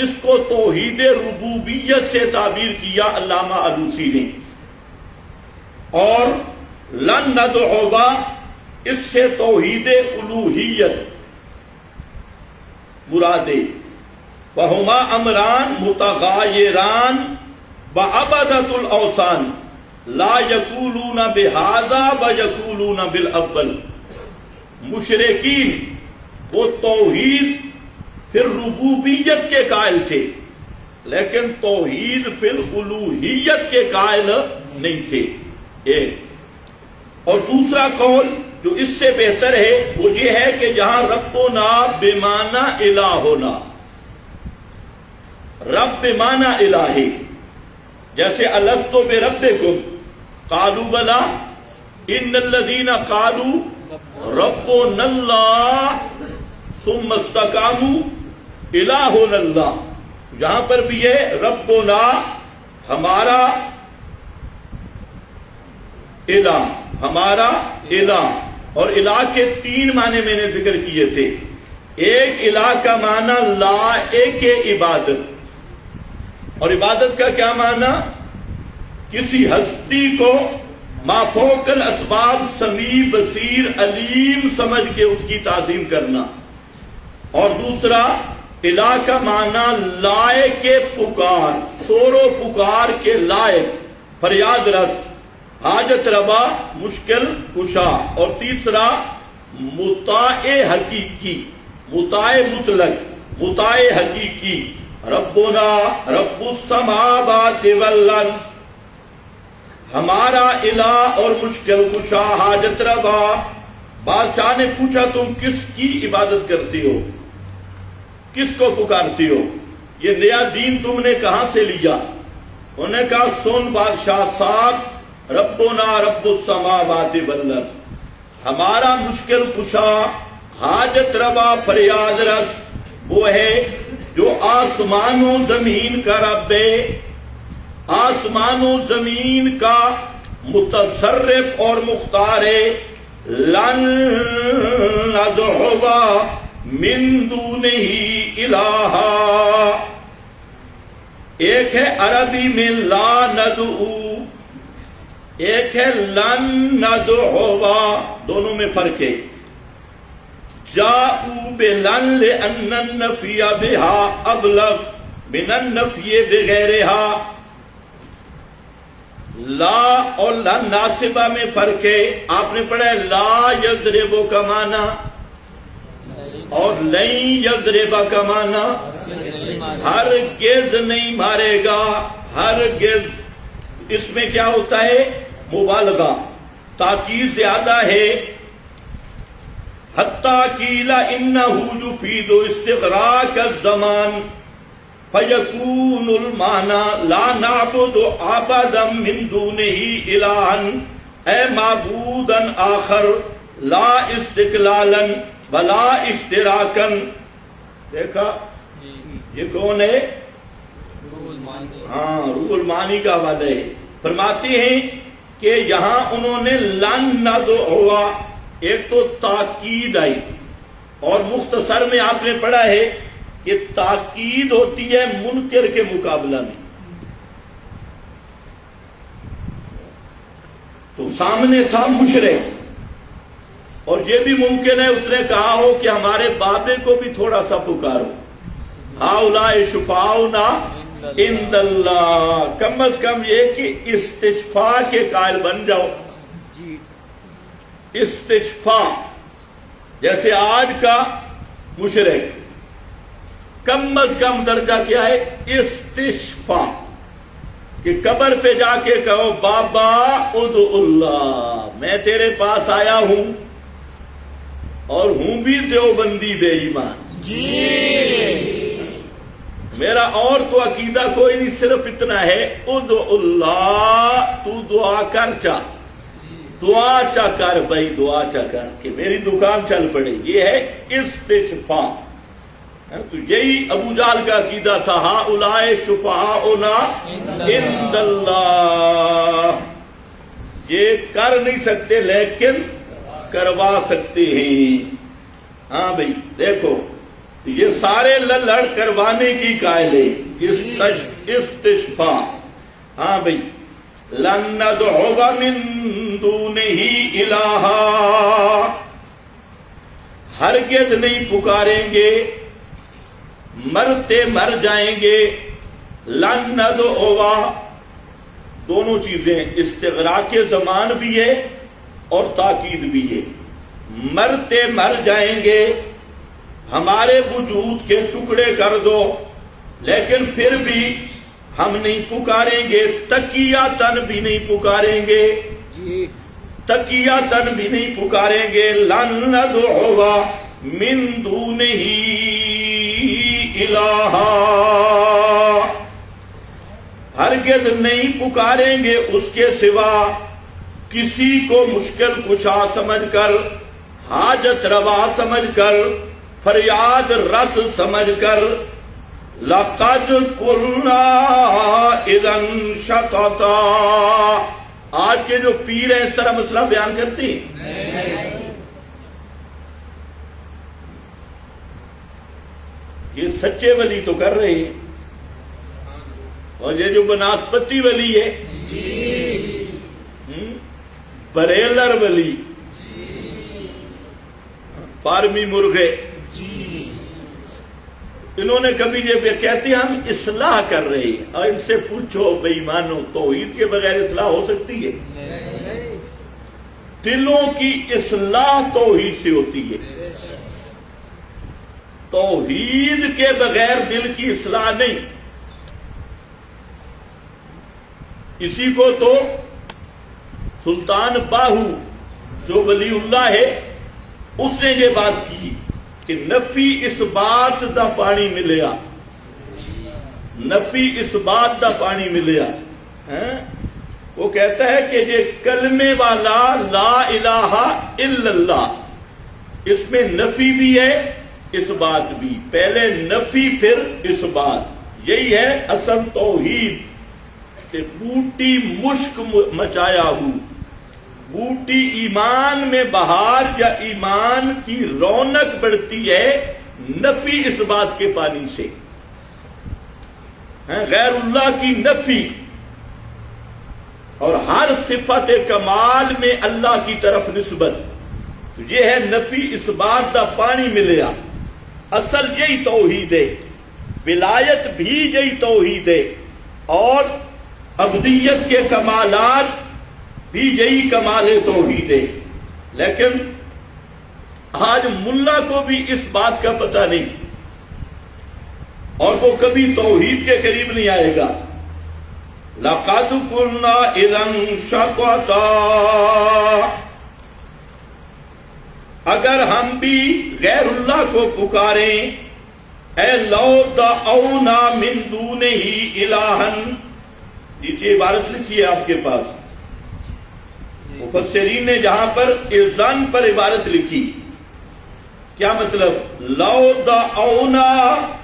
اس کو توحید ربوبیت سے تعبیر کیا علامہ آلوسی نے۔ اور لن ندعو، اس سے توحید الوہیت مرادے، وہما امران متغایران وعبدۃ الاوثان لا یقولون بہذا ویقولون بالاول۔ مشرکین وہ توحید پھر ربوبیت کے قائل تھے، لیکن توحید پھر الوہیت کے قائل نہیں تھے، ایک۔ اور دوسرا قول جو اس سے بہتر ہے وہ یہ ہے کہ جہاں ربنا بمعنی الہنا، رب بمعنی الہ، جیسے الستو بربکم قالوا بلا ان الذین قالوا ربنا اللہ ثم استقاموا الہنا اللہ، جہاں پر بھی ہے ربنا ہمارا الہ، ہمارا الہ، اور الہ کے 3 معنی میں نے ذکر کیے تھے۔ ایک الہ کا معنی لائق عبادت، اور عبادت کا کیا معنی؟ کسی ہستی کو مافوق الاسباب سمیع بصیر علیم سمجھ کے اس کی تعظیم کرنا۔ اور دوسرا الہ کا معنی لائق پکار، شور و پکار کے لائق، فریاد رس، حاجت روا، مشکل کشا۔ اور تیسرا مطاع حقیقی، مطاع مطلق، مطاع حقیقی، ربنا رب السماوات والارض، ہمارا الہ اور مشکل کشا، حاجت روا۔ بادشاہ نے پوچھا تم کس کی عبادت کرتی ہو، کس کو پکارتی ہو، یہ نیا دین تم نے کہاں سے لیا؟ انہوں نے کہا سن بادشاہ صاحب، ربنا رب السماوات والارض، ہمارا مشکل کشا، حاجت روا، فریاد رس وہ ہے جو آسمان و زمین کا رب ہے، آسمان و زمین کا متصرف اور مختار ہے۔ لن ندعو من دونہ الہا، ایک ہے عربی میں لا ندعو، ایک ہے لن ندعو، دونوں میں فرق ہے۔ جاءوا بلن لأن النفی بها ابلغ من النفی بغیرها، لا اور لا ناصبہ میں فرق ہے۔ آپ نے پڑھا ہے لا یضرب کا معنی اور لن یضرب کا معنی ہرگز نہیں مارے گا، ہرگز، اس میں کیا ہوتا ہے؟ مبالغہ، تاکید زیادہ ہے۔ حتیٰ قیل انہ یفید استغراق الزمان فیکون المعنی لا نعبد عبدا من دونہ الہا، اے معبودا آخر لا استقلالا ولا اشتراکا۔ دیکھا یہ کون ہے؟ ہاں، روح المعانی کا حوالہ ہے۔ فرماتے ہیں کہ یہاں انہوں نے لن ندعو، ایک تو تاکید آئی، اور مختصر میں آپ نے پڑھا ہے کہ تاکید ہوتی ہے منکر کے مقابلہ میں۔ تو سامنے تھا مشرک، اور یہ بھی ممکن ہے اس نے کہا ہو کہ ہمارے بابے کو بھی تھوڑا سا پکارو، ہؤلاء شفاؤنا عند اللہ، کم از کم یہ کہ استشفاء کے قائل بن جاؤ۔ استشفاء، جیسے آج کا مشرک کم از کم درجہ کیا ہے؟ استشفاء، کہ قبر پہ جا کے کہو بابا ادعو اللہ، میں تیرے پاس آیا ہوں اور ہوں بھی دیوبندی بے ایمان جی، میرا اور تو عقیدہ کوئی نہیں، صرف اتنا ہے ادعو اللہ، تو دعا کر، دعا چا کر بھائی، دعا چا کر کہ میری دکان چل پڑے، یہ ہے استشفاء۔ تو یہی ابو جہل کا عقیدہ تھا، ہؤلاء شفعاؤنا عند اللہ، یہ کر نہیں سکتے لیکن کروا سکتے ہیں۔ ہاں بھائی دیکھو، یہ سارے لڑ کروانے کی قائل ہے، استشفاء۔ ہاں بھائی، لن ندعو من دونہ الہا، ہرگز نہیں پکاریں گے، مرتے مر جائیں گے۔ لن ندعو، دونوں چیزیں، استغراق زمان بھی ہے اور تاکید بھی ہے۔ مرتے مر جائیں گے، ہمارے وجود کے ٹکڑے کر دو، لیکن پھر بھی ہم نہیں پکاریں گے، تقیاتن بھی نہیں پکاریں گے، تقیاتن بھی نہیں پکاریں گے۔ لن ندعو من دونہ الہا، ہرگز نہیں پکاریں گے اس کے سوا کسی کو مشکل کشا سمجھ کر، حاجت روا سمجھ کر، فریاد رس سمجھ کر۔ لقد قلنا اذا شططا. آج کے جو پیر ہیں اس طرح مسئلہ بیان کرتے ہیں؟ یہ سچے ولی تو کر رہے ہیں، اور یہ جو بناسپتی ولی ہے، بریلر ولی، فارمی مرغے، انہوں نے کبھی یہ کہتے ہیں ہم اصلاح کر رہے ہیں، اور ان سے پوچھو بے ایمانو توحید کے بغیر اصلاح ہو سکتی ہے؟ دلوں کی اصلاح توحید سے ہوتی ہے، توحید کے بغیر دل کی اصلاح نہیں. اسی کو تو سلطان باہو جو ولی اللہ ہے اس نے یہ بات کی کہ نفی اس بات دا پانی ملیا، نفی اس بات دا پانی ملیا. وہ کہتا ہے کہ یہ کلمے والا لا الہ الا اللہ، اس میں نفی بھی ہے اس بات بھی، پہلے نفی پھر اس بات. یہی ہے اصل توحید کہ بوٹی مشک مچایا ہوں، بوٹی ایمان میں بہار یا ایمان کی رونق بڑھتی ہے نفی اس بات کے پانی سے، غیر اللہ کی نفی، اور ہر صفت کمال میں اللہ کی طرف نسبت. یہ ہے نفی اس بات دا پانی ملیا. اصل یہی توحید ہے، ولایت بھی یہی توحید ہے، اور ابدیت کے کمالات بھی یہی کمال توحید ہے. لیکن آج ملا کو بھی اس بات کا پتہ نہیں، اور وہ کبھی توحید کے قریب نہیں آئے گا. لَقَدْ قُلْنَا إِذًا شَطَطًا. اگر ہم بھی غیر اللہ کو پکاریں، اے لو دعونا من دونہ الہن. یہ عبارت لکھی ہے آپ کے پاس، مفسرین نے جہاں پر اذن پر عبارت لکھی، کیا مطلب؟ لو دعونا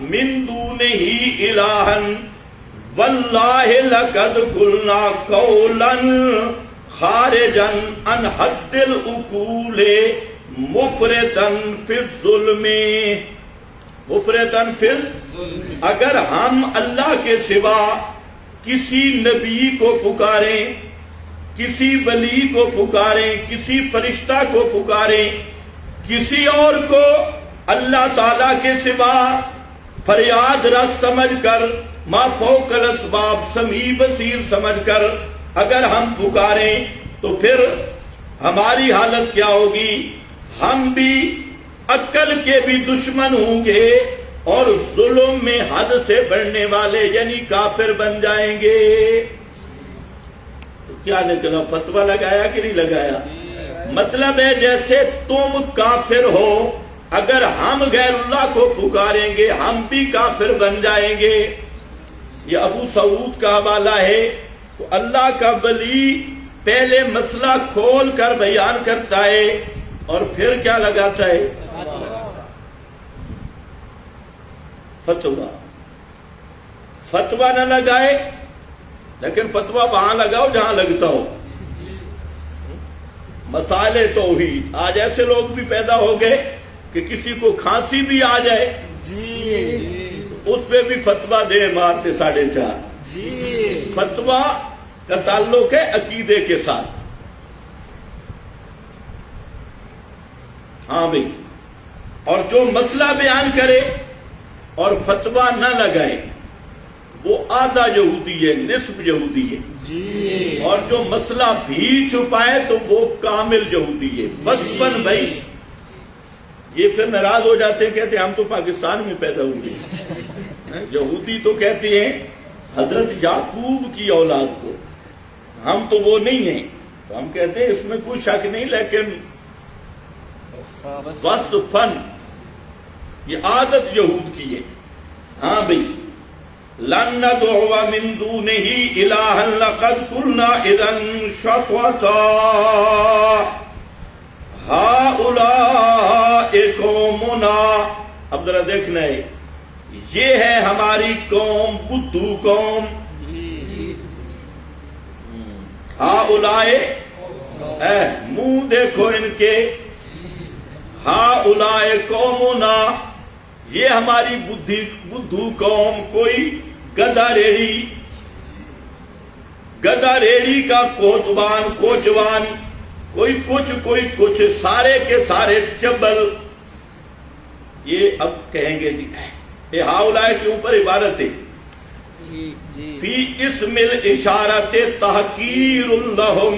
من دونہ الہن واللہ لقد قلنا قولا خارجا عن حد العقول مفرطاً فی الظلم. مفرطاً فی الظلم. اگر ہم اللہ کے سوا کسی نبی کو پکاریں، کسی ولی کو پکاریں، کسی فرشتہ کو پکاریں، کسی اور کو اللہ تعالی کے سوا فریاد رس سمجھ کر، ما فوق الاسباب سمیع بصیر سمجھ کر اگر ہم پکاریں تو پھر ہماری حالت کیا ہوگی؟ ہم بھی عقل کے بھی دشمن ہوں گے اور ظلم میں حد سے بڑھنے والے یعنی کافر بن جائیں گے. تو کیا نکلا؟ فتویٰ لگایا کہ نہیں لگایا؟ مطلب ہے جیسے تم کافر ہو، اگر ہم غیر اللہ کو پکاریں گے ہم بھی کافر بن جائیں گے. یہ ابو سعود کا حوالہ ہے. تو اللہ کا ولی پہلے مسئلہ کھول کر بیان کرتا ہے اور پھر کیا لگاتا ہے؟ فتویٰ. فتویٰ نہ لگائے، لیکن فتویٰ وہاں لگاؤ جہاں لگتا ہو. مسائل توحید. آج ایسے لوگ بھی پیدا ہو گئے کہ کسی کو کھانسی بھی آ جائے اس پہ بھی فتویٰ دے مارتے 4.5. فتویٰ کا تعلق ہے عقیدے کے ساتھ. ہاں بھائی، اور جو مسئلہ بیان کرے اور فتویٰ نہ لگائے وہ آدھا یہودی ہے، نصف یہودی ہے. اور جو مسئلہ بھی چھپائے تو وہ کامل یہودی ہے. بچپن بھائی یہ پھر ناراض ہو جاتے ہیں، کہتے ہیں ہم تو پاکستان میں پیدا ہوئے. یہودی تو کہتے ہیں حضرت یعقوب کی اولاد کو، ہم تو وہ نہیں ہیں. تو ہم کہتے ہیں اس میں کوئی شک نہیں، لیکن وصفاً یہ عادت یہود کی ہے. ہاں بھئی، لن ندعو من دونہ الہا لقد قلنا اذا شططا ہؤلاء قومنا. اب ذرا دیکھنا ہے یہ ہے ہماری قوم بدھو قوم. ہاؤلائے منہ دیکھو ان کے، ہاؤلائے قومنا، یہ ہماری بدھو قوم. کوئی گدھا ریڑی کا کوچوان، کوئی کچھ، سارے کے سارے چبل. یہ اب کہیں گے جی یہ ہاؤلائے کے اوپر عبارت ہے. فی اسم الاشارت تحقیر لہم،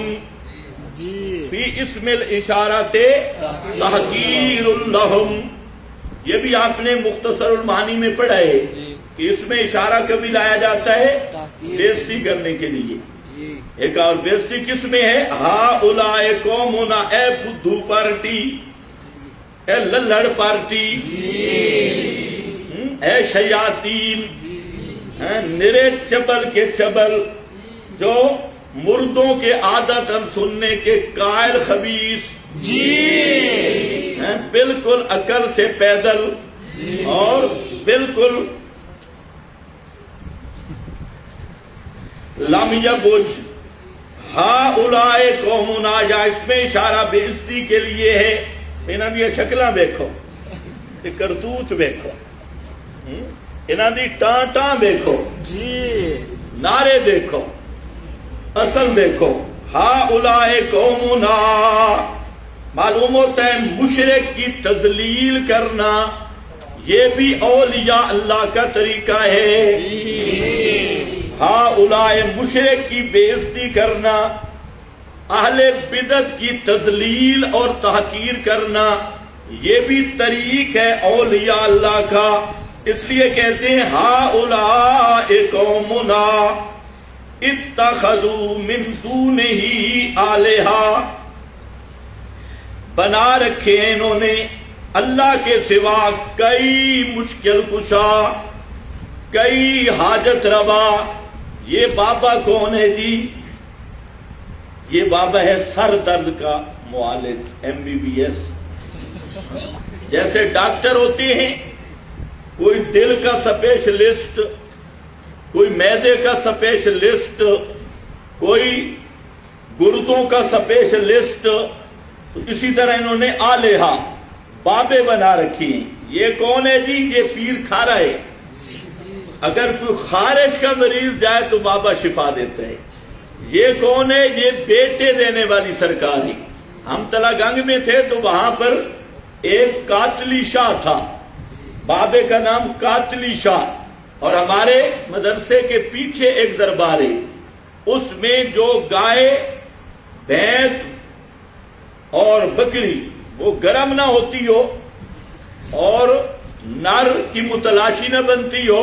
فی اسم الاشارت تحقیر لہم. یہ بھی آپ نے مختصر المعانی میں پڑھا ہے کہ اس میں اشارہ کبھی لایا جاتا ہے بےزتی کرنے کے لیے. ایک اور بےزتی کس میں ہے؟ ہاؤلائے قومنا، اے بدھو پارٹی، اے للڑ پارٹی، اے شیاطین، نرے چبل کے چبل، جو مردوں کے عادتاً سننے کے قائل خبیث، بالکل عقل سے پیدل اور بالکل لم یبج. ہاؤلائے قومنا، یا اس میں اشارہ بے عزتی کے لیے ہے. انہاں دی شکلاں دیکھو، کرتوت دیکھو، انہاں دی ٹاں دیکھو، نعرے دیکھو، اصل دیکھو. ہاؤلائے قومنا، معلوم ہوتا ہے مشرک کی تذلیل کرنا یہ بھی اولیاء اللہ کا طریقہ ہے. ہاؤلائے مشرک کی بے عزتی کرنا، اہل بدعت کی تذلیل اور تحقیر کرنا یہ بھی طریق ہے اولیاء اللہ کا. اس لیے کہتے ہیں ہاؤلائے قومنا اتخذوا من دونہ آلہہ، بنا رکھے انہوں نے اللہ کے سوا کئی مشکل کشا، کئی حاجت روا. یہ بابا کون ہے جی؟ یہ بابا ہے سر درد کا معالج، MBBS. جیسے ڈاکٹر ہوتے ہیں، کوئی دل کا اسپیشلسٹ، کوئی معدے کا اسپیشلسٹ، کوئی گردوں کا اسپیشلسٹ، تو اسی طرح انہوں نے آلہہ، بابے بنا رکھی ہیں. یہ کون ہے جی؟ یہ پیر کھارا ہے. اگر کوئی خارش کا مریض جائے تو بابا شفا دیتا ہے. یہ کون ہے؟ یہ بیٹے دینے والی سرکار ہے. ہم تلا گنگ میں تھے تو وہاں پر ایک قاتلی شاہ تھا، بابے کا نام قاتلی شاہ. اور ہمارے مدرسے کے پیچھے ایک دربار ہے، اس میں جو گائے، بھینس اور بکری وہ گرم نہ ہوتی ہو اور نر کی متلاشی نہ بنتی ہو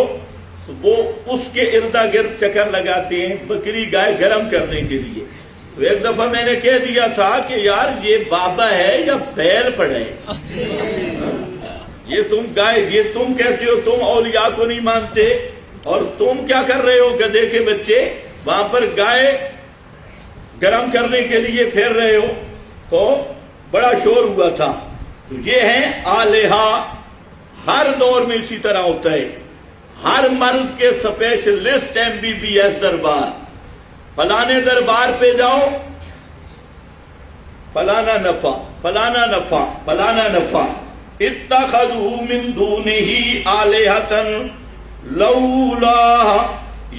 تو وہ اس کے اردا گرد چکر لگاتے ہیں بکری گائے گرم کرنے کے لیے. تو ایک دفعہ میں نے کہہ دیا تھا کہ یار یہ بابا ہے یا بیل پڑے، یہ تم گائے، یہ تم کہتے ہو تم اولیاء کو نہیں مانتے، اور تم کیا کر رہے ہو گدھے کے بچے، وہاں پر گائے گرم کرنے کے لیے پھیر رہے ہو. تو بڑا شور ہوا تھا. تو یہ ہیں آلہہ. ہر دور میں اسی طرح ہوتا ہے. ہر مرض کے اسپیشلسٹ MBBS دربار. فلانے دربار پہ جاؤ، فلانا نفع، فلانا نفع، فلانا نفع. اتخذوا من دونہ آلہۃ لولا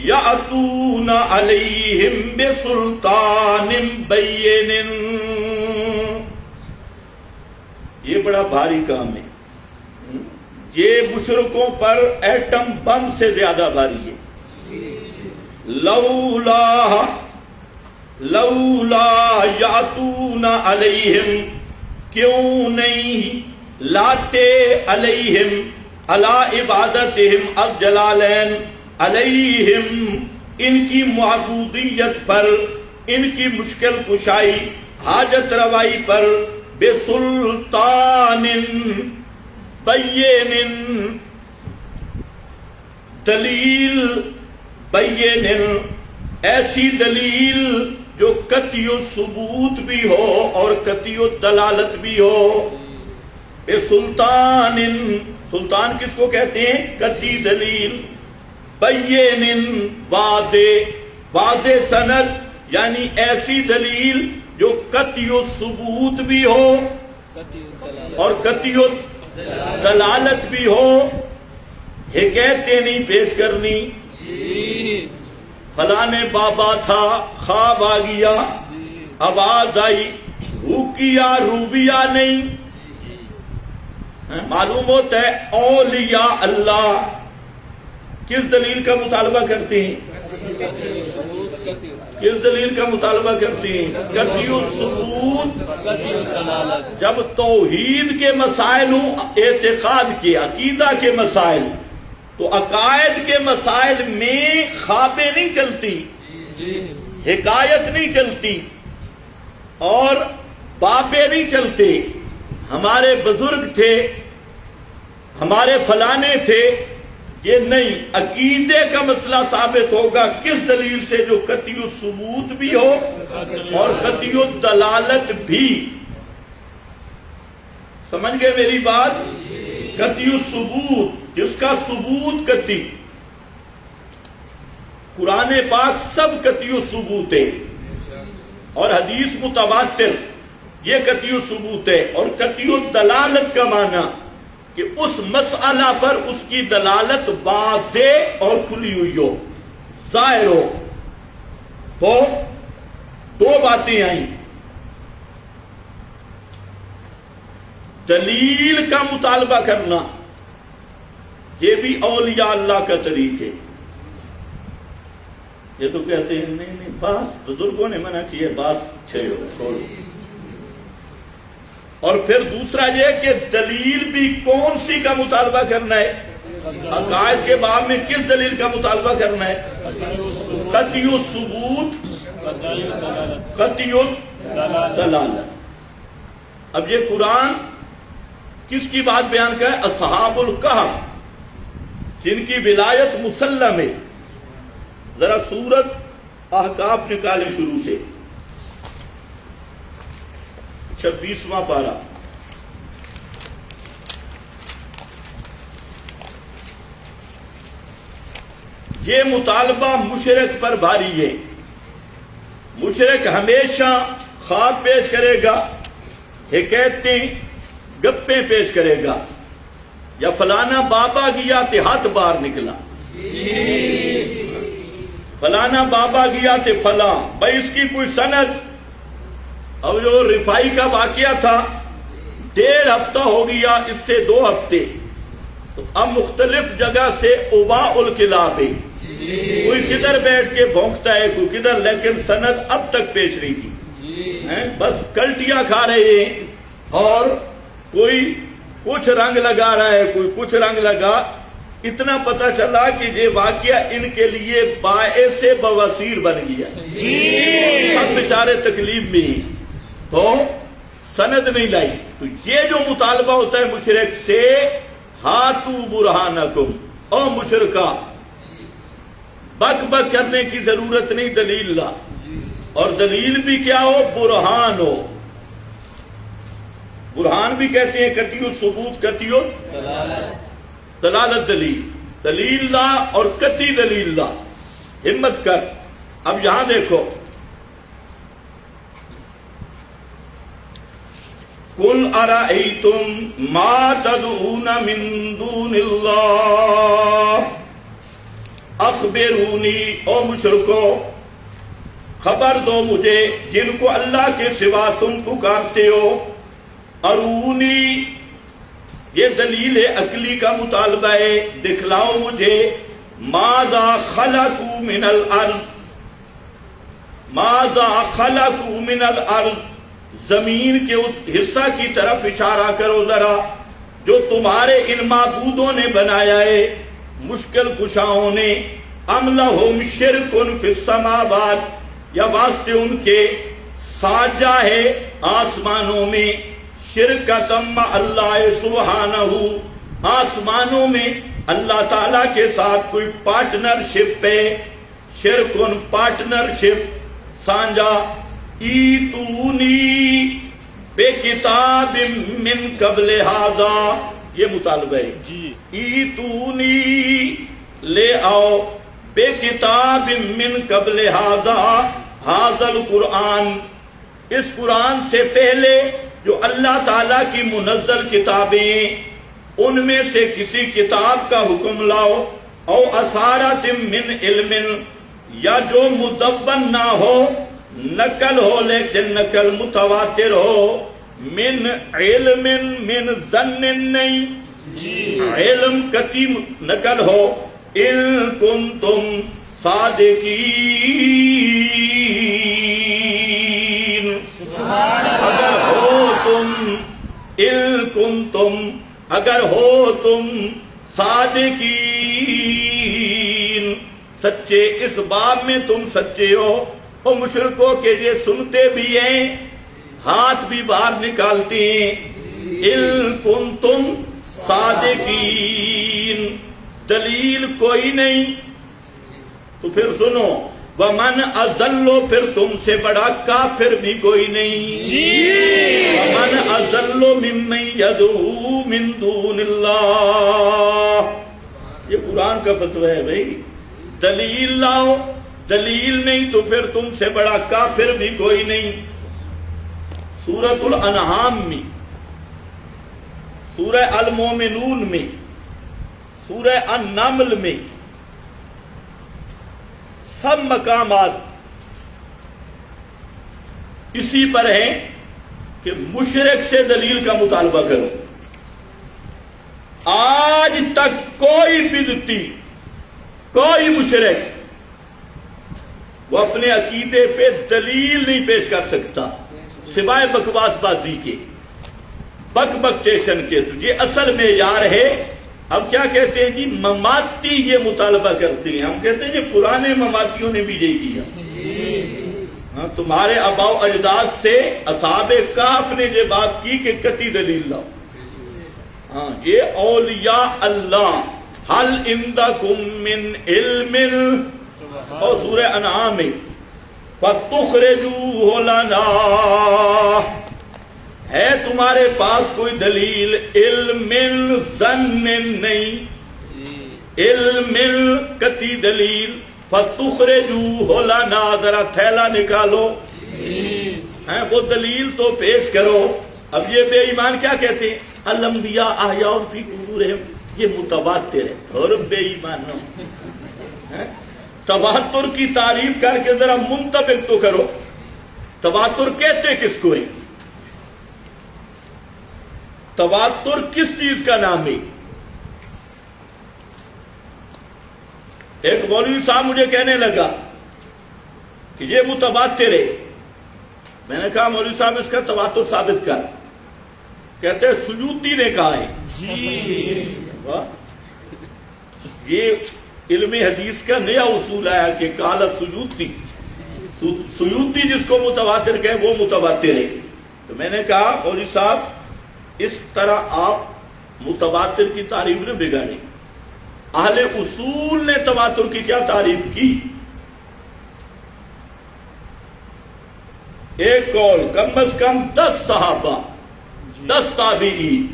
یأتون علیہم بسلطان بین. یہ بڑا بھاری کام ہے. یہ مشرکوں پر ایٹم بم سے زیادہ بھاری ہے. لولا یاتون علیہم، کیوں نہیں لاتے علیہم، علی عبادتہم الجلالین، علیہم ان کی معبودیت پر، ان کی مشکل کشائی، حاجت روائی پر، بسلطان بین، دلیل بین، ایسی دلیل جو قطعی ثبوت بھی ہو اور قطعی دلالت بھی ہو. بسلطان، سلطان کس کو کہتے ہیں؟ قطعی دلیل، بین واضح سند، یعنی ایسی دلیل جو قطعی ثبوت بھی ہو اور قطعی دلالت بھی ہو، حکایتیں نہیں پیش کرنی، فلانے بابا تھا، خواب آ گیا، آواز آئی، روکیا روبیا نہیں، معلوم ہوتا ہے اولیاء اللہ کس دلیل کا مطالبہ کرتے ہیں؟ کس دلیل کا مطالبہ کرتے ہیں؟ قطعی ثبوت۔ جب توحید کے مسائل ہوں، اعتقاد کے، عقیدہ کے مسائل، تو عقائد کے مسائل میں خوابیں نہیں چلتی، حکایت نہیں چلتی اور بابے نہیں چلتے۔ ہمارے بزرگ تھے، ہمارے فلانے تھے، یہ نہیں، عقیدے کا مسئلہ ثابت ہوگا کس دلیل سے؟ جو قطعی ثبوت بھی ہو اور قطعی دلالت بھی۔ سمجھ گئے میری بات؟ قطعی ثبوت، جس کا ثبوت قطعی، قرآن پاک سب قطعی ثبوت ہے اور حدیث متواتر، یہ قطعی ثبوت ہے۔ اور قطعی دلالت کا معنی کہ اس مسئلہ پر اس کی دلالت واضح اور کھلی ہوئی ہو، ظاہر ہو۔ تو دو باتیں آئیں، دلیل کا مطالبہ کرنا، یہ بھی اولیاء اللہ کا طریق ہے۔ یہ تو کہتے ہیں نہیں بس بزرگوں نے منع کیا، بس چھوڑو۔ اور پھر دوسرا یہ کہ دلیل بھی کون سی کا مطالبہ کرنا ہے؟ عقائد کے باب میں کس دلیل کا مطالبہ کرنا ہے؟ قطعی ثبوت، قطعی دلالت۔ اب یہ قرآن کس کی بات بیان کا ہے؟ اصحاب الکہف، جن کی ولایت مسلم ہے۔ ذرا سورت احقاف نکالیں شروع سے، 26واں پارہ۔ یہ مطالبہ مشرک پر بھاری ہے۔ مشرک ہمیشہ خواب پیش کرے گا، حکایتیں گپیں پیش کرے گا، یا فلانا بابا گیا تو ہاتھ باہر نکلا، فلانا بابا گیا تو فلاں، بھائی اس کی کوئی سند۔ اب جو رفائی کا واقعہ تھا 1.5 ہفتہ ہو گیا، اس سے 2 ہفتے، تو اب مختلف جگہ سے اباء الکلاب ہے، کوئی کدھر بیٹھ کے بھونکتا ہے، کوئی کدھر، لیکن سند اب تک پیش نہیں کی، بس کلٹیاں کھا رہے ہیں، اور کوئی کچھ رنگ لگا رہا ہے، کوئی کچھ رنگ لگا۔ اتنا پتا چلا کہ یہ واقعہ ان کے لیے باعث بواسیر بن گیا، سب بیچارے تکلیف میں ہی، تو سند نہیں لائی۔ تو یہ جو مطالبہ ہوتا ہے مشرک سے، ہاتو برہانکم، او مشرکا، بک بک کرنے کی ضرورت نہیں، دلیل لا، اور دلیل بھی کیا ہو؟ برہان ہو۔ برہان بھی کہتے ہیں قطعی ثبوت، قطعی دلالت، دلیل لا اور قطعی دلیل لا، ہمت کر۔ اب یہاں دیکھو، قل ارأیتم ما تدعون من دون اللہ اخبرونی، او مشرکو خبر دو مجھے جن کو اللہ کے سوا تم پکارتے ہو، ارونی، یہ دلیل عقلی کا مطالبہ ہے، دکھلاؤ مجھے، ماذا خلقوا من الارض، ماذا خلقوا من الارض، زمین کے اس حصہ کی طرف اشارہ کرو ذرا جو تمہارے ان معبودوں نے بنایا ہے، مشکل کشاؤں نے، ام لہم شرک فی السماوات، یا واسطے ان کے ساجہ ہے آسمانوں میں، شرکتم اللہ سبحانہ، آسمانوں میں اللہ تعالیٰ کے ساتھ کوئی پارٹنرشپ ہے، شرکن پارٹنرشپ، سانجا، ایتونی بے کتاب من قبل ھذا، یہ مطالبہ ہے جی ایتونی لے آؤ بے کتاب من قبل ھذا القرآن، اس قرآن سے پہلے جو اللہ تعالیٰ کی منزل کتابیں ان میں سے کسی کتاب کا حکم لاؤ، او اثارت من علم، یا جو مدون نہ ہو، نقل ہو لیکن نقل متواتر ہو، من علم من ظن نہیں، علم قطعی نقل ہو، ان کنتم صادقین، اگر ہو تم، ان کنتم اگر ہو تم صادقین، سچے، اس باب میں تم سچے ہو۔ اور مشرکوں کے یہ سنتے بھی ہیں، ہاتھ بھی باہر نکالتے ہیں، ان کنتم صادقین، دلیل کوئی نہیں تو پھر سنو، ومن اضل، پھر تم سے بڑا کافر بھی کوئی نہیں، ومن اضل ممن یدعو من دون اللہ، یہ قرآن کا فتویٰ ہے بھائی، دلیل لاؤ، دلیل نہیں تو پھر تم سے بڑا کافر بھی کوئی نہیں۔ سورۃ الانعام میں، سورہ المومنون میں، سورہ النمل میں سب مقامات اسی پر ہیں کہ مشرک سے دلیل کا مطالبہ کرو۔ آج تک کوئی بدعتی، کوئی مشرک وہ اپنے عقیدے پہ دلیل نہیں پیش کر سکتا سوائے بکواس بازی کے، بک بکٹیشن کے۔ تو یہ اصل معیار ہے۔ اب کیا کہتے ہیں جی، مماتی یہ مطالبہ کرتے ہیں، ہم کہتے ہیں جی پرانے مماتیوں نے بھی یہی کیا، ہاں تمہارے آباء و اجداد سے اصحاب کہف نے یہ بات کی کہ قطعی دلیل لاؤ۔ ہاں یہ اولیاء اللہ، حل عندکم من علم، اور سورہ انعام میں فَتُخْرِجُوهُ لَنَا، ہے تمہارے پاس کوئی دلیل، علم ظن نہیں، علم قطعی دلیل، فَتُخْرِجُوهُ لَنَا، ذرا تھیلا نکالو، وہ دلیل تو پیش کرو۔ اب یہ بے ایمان کیا کہتے ہیں، الانبیاء احیاء فی قبورہم، یہ متواتر ہے، اور بے ایمان نہ تواتر کی تعریف کر کے ذرا منطبق تو کرو، تواتر کہتے کس کو ہے، تواتر کس چیز کا نام ہے؟ ایک مولوی صاحب مجھے کہنے لگا کہ یہ متواتر ہے، میں نے کہا مولوی صاحب اس کا تواتر ثابت کر، کہتے ہیں سیوطی نے کہا ہے۔ یہ علم حدیث کا نیا اصول آیا کہ قال سیوطی، سیوطی جس کو متواتر کہے وہ متواتر ہے۔ تو میں نے کہا مولوی صاحب اس طرح آپ متواتر کی تعریف نے بگاڑی، اہل اصول نے تواتر کی کیا تعریف کی؟ ایک قول، کم از کم 10 صحابہ، 10 تابعین،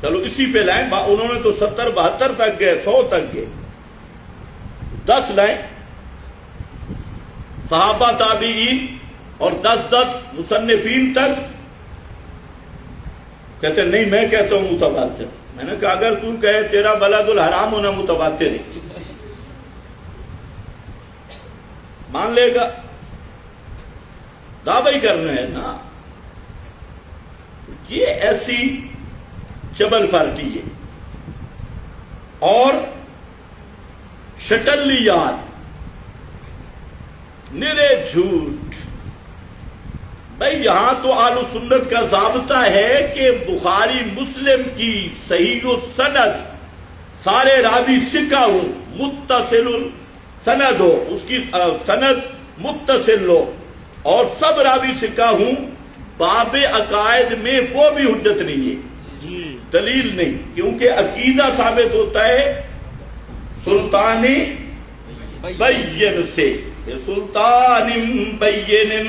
چلو اسی پہ لائیں، انہوں نے تو 70 72 تک گئے، 100 تک گئے، 10 لائیں صحابہ تابعین اور 10 مصنفین تک، کہتے نہیں میں کہتا ہوں متواتر۔ میں نے کہا اگر تو کہے تیرا بلد الحرام ہونا متواتر ہے، مان لے گا، دعوی کرنا ہے نا۔ یہ ایسی چبل پارٹی ہے اور شٹلیات، نرے جھوٹ۔ بھائی یہاں تو اہل سنت کا ضابطہ ہے کہ بخاری مسلم کی صحیح و سند سارے راوی ثقہ ہوں، متصل سند ہو، اس کی سند متصل ہو اور سب راوی ثقہ ہوں، باب عقائد میں وہ بھی حجت نہیں ہے، دلیل نہیں، کیونکہ عقیدہ ثابت ہوتا ہے سلطان بین سے، سلطان بین،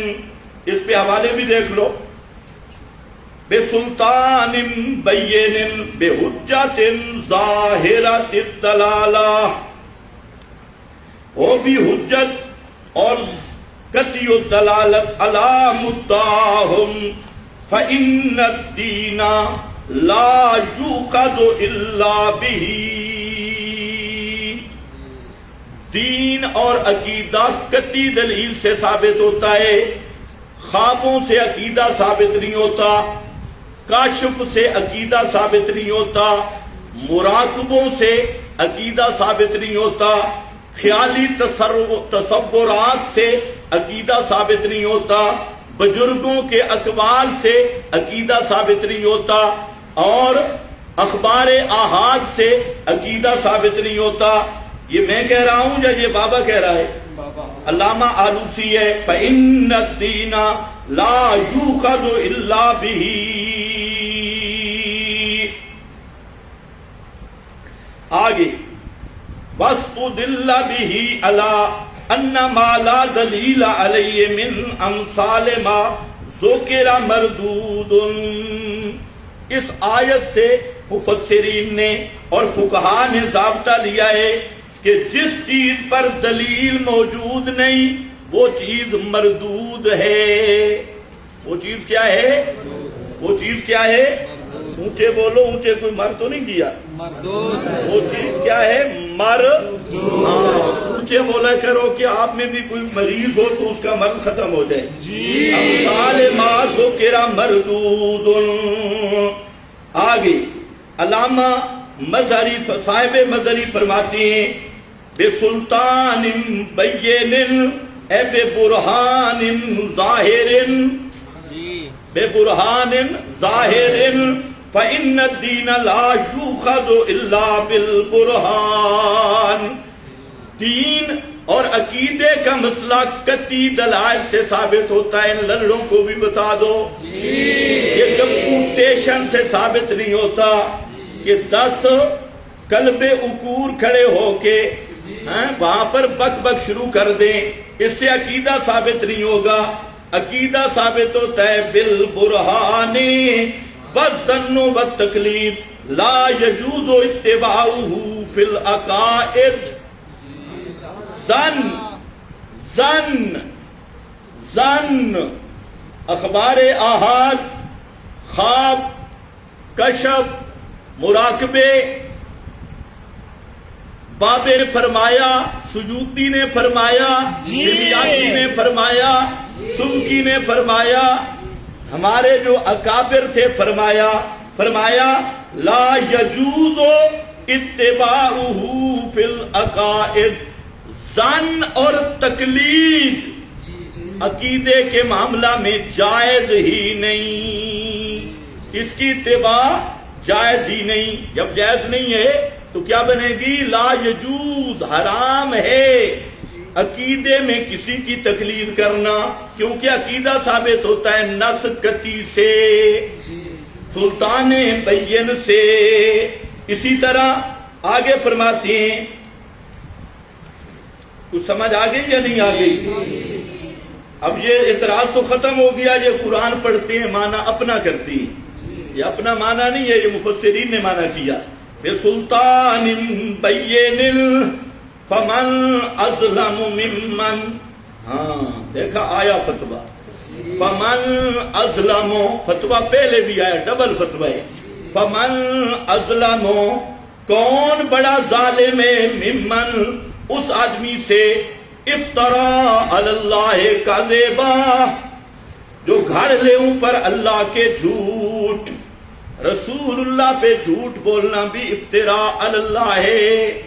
اس پہ حوالے بھی دیکھ لو، بسلطان بین بحجت ظاہرۃ الدلالہ، وہ بھی حجت اور قطعی الدلالت علی مدعاہم فإن الدین لا یؤخذ الا بہ، دین اور عقیدہ قطعی دلیل سے ثابت ہوتا ہے، خوابوں سے عقیدہ ثابت نہیں ہوتا، کاشف سے عقیدہ ثابت نہیں ہوتا، مراقبوں سے عقیدہ ثابت نہیں ہوتا، خیالی تصورات سے عقیدہ ثابت نہیں ہوتا، بزرگوں کے اقوال سے عقیدہ ثابت نہیں ہوتا، اور اخبار آحاد سے عقیدہ ثابت نہیں ہوتا۔ یہ میں کہہ رہا ہوں یا یہ بابا کہہ رہا ہے؟ علامہ آلوسی ہے فَإِنَّ الدِّينَ لَا يُؤْخَذُ إِلَّا بِهِ۔ آگے وَاسْتُدِلَّ بِهِ عَلَىٰ أَنَّ مَا لَا دَلِيلَ عَلَيْهِ مِنْ أَمْثَالِ مَا ذُكِرَ مَرْدُودٌ، اس آیت سے مفسرین نے اور فقہاء نے ضابطہ لیا ہے کہ جس چیز پر دلیل موجود نہیں وہ چیز مردود ہے۔ وہ چیز کیا ہے؟ وہ چیز کیا ہے؟ اونچے بولو، اونچے کوئی مر تو نہیں کیا؟ وہ چیز کیا ہے؟ اونچے بولا کرو کہ آپ میں بھی کوئی مریض ہو تو اس کا مرض ختم ہو جائے۔ امثال ما ذکر مردود۔ آگے علامہ مظہری صاحب مظہری فرماتے ہیں بسلطان بین اے بے برہان ظاہر، بے برہان ظاہر فإن الدین لا یؤخذ الا بالبرہان، دین اور عقیدے کا مسئلہ قطعی دلائل سے ثابت ہوتا ہے۔ ان لڑوں کو بھی بتا دو، یہ کمپوٹیشن سے ثابت نہیں ہوتا کہ 10 کلب عقور کھڑے ہو کے وہاں پر بک بک شروع کر دیں، اس سے عقیدہ ثابت نہیں ہوگا۔ عقیدہ ثابت ہوتا ہے بالبرہان والظن والتقلید لا یجوز اتباعہ فی العقائد۔ زن اخبار آحاد، خواب، کشف، مراقبے، بابے نے فرمایا، سجودی نے فرمایا، دریاتی نے فرمایا، سبکی نے فرمایا، ہمارے جو اکابر تھے فرمایا لا یجوز اتباعہ فی العقائد۔ ظن اور تقلید عقیدے کے معاملہ میں جائز ہی نہیں، اس کی اتباع جائز ہی نہیں۔ جب جائز نہیں ہے تو کیا بنے گی؟ لا یجوز، حرام ہے عقیدے میں کسی کی تقلید کرنا، کیونکہ عقیدہ ثابت ہوتا ہے نص قطعی سے، سلطان بین سے۔ اسی طرح آگے فرماتے ہیں، کچھ سمجھ آ گئی یا نہیں آ گئی؟ اب یہ اعتراض تو ختم ہو گیا، یہ قرآن پڑھتے ہیں معنی اپنا کرتی ہیں، یہ اپنا معنی نہیں ہے، یہ مفسرین نے معنی کیا۔ بسلطان بین فمن اظلم ممن، دیکھا آیا فتویٰ، فمن اظلم، فتویٰ پہلے بھی آیا، ڈبل فتویٰ ہے۔ فمن اظلم، کون بڑا ظالم ہے، ممن، اس آدمی سے، افترا علی اللہ کذبا، جو گھڑ لے اوپر اللہ کے جھوٹ۔ رسول اللہ پہ جھوٹ بولنا بھی افتراء علی اللہ ہے،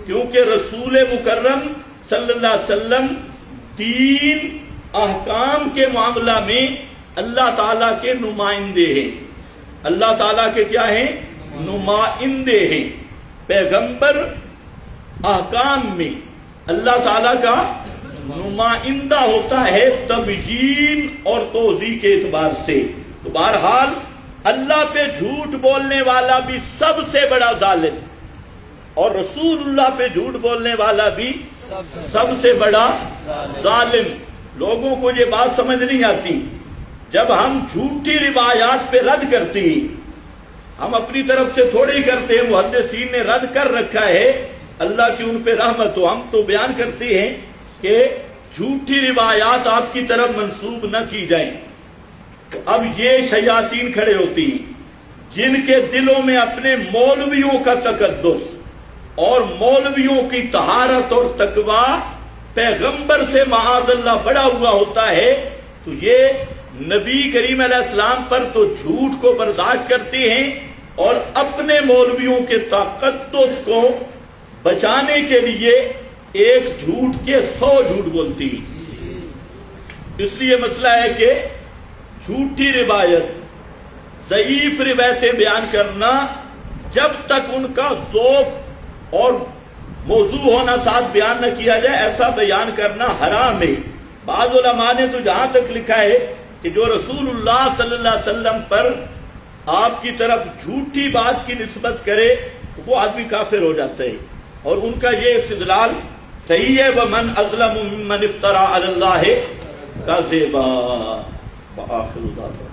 کیونکہ رسول مکرم صلی اللہ علیہ وسلم دین احکام کے معاملہ میں اللہ تعالیٰ کے نمائندے ہیں۔ اللہ تعالیٰ کے کیا ہیں؟ نمائندے ہیں۔ پیغمبر احکام میں اللہ تعالیٰ کا نمائندہ ہوتا ہے تبیین اور توضیح کے اعتبار سے۔ تو بہرحال اللہ پہ جھوٹ بولنے والا بھی سب سے بڑا ظالم، اور رسول اللہ پہ جھوٹ بولنے والا بھی سب سے بڑا ظالم۔ لوگوں کو یہ بات سمجھ نہیں آتی جب ہم جھوٹی روایات پہ رد کرتے ہیں، ہم اپنی طرف سے تھوڑے ہی کرتے ہیں، محدثین نے رد کر رکھا ہے، اللہ کی ان پہ رحمت ہو، ہم تو بیان کرتے ہیں کہ جھوٹی روایات آپ کی طرف منسوب نہ کی جائیں۔ اب یہ شیاطین کھڑے ہوتی ہیں جن کے دلوں میں اپنے مولویوں کا تقدس اور مولویوں کی طہارت اور تقوی پیغمبر سے معاذ اللہ بڑا ہوا ہوتا ہے، تو یہ نبی کریم علیہ السلام پر تو جھوٹ کو برداشت کرتے ہیں اور اپنے مولویوں کے تقدس کو بچانے کے لیے ایک جھوٹ کے 100 جھوٹ بولتی ہیں۔ اس لیے مسئلہ ہے کہ جھوٹی روایت، ضعیف روایتیں بیان کرنا جب تک ان کا ذوق اور موضوع ہونا ساتھ بیان نہ کیا جائے، ایسا بیان کرنا حرام ہے۔ بعض علماء نے تو جہاں تک لکھا ہے کہ جو رسول اللہ صلی اللہ علیہ وسلم پر آپ کی طرف جھوٹی بات کی نسبت کرے تو وہ آدمی کافر ہو جاتا ہے، اور ان کا یہ استدلال صحیح ہے، وَمَنْ أَظْلَمُ مِمَّنِ افْتَرَىٰ عَلَى اللَّهِ كَذِبًا۔ وآخر دعوانا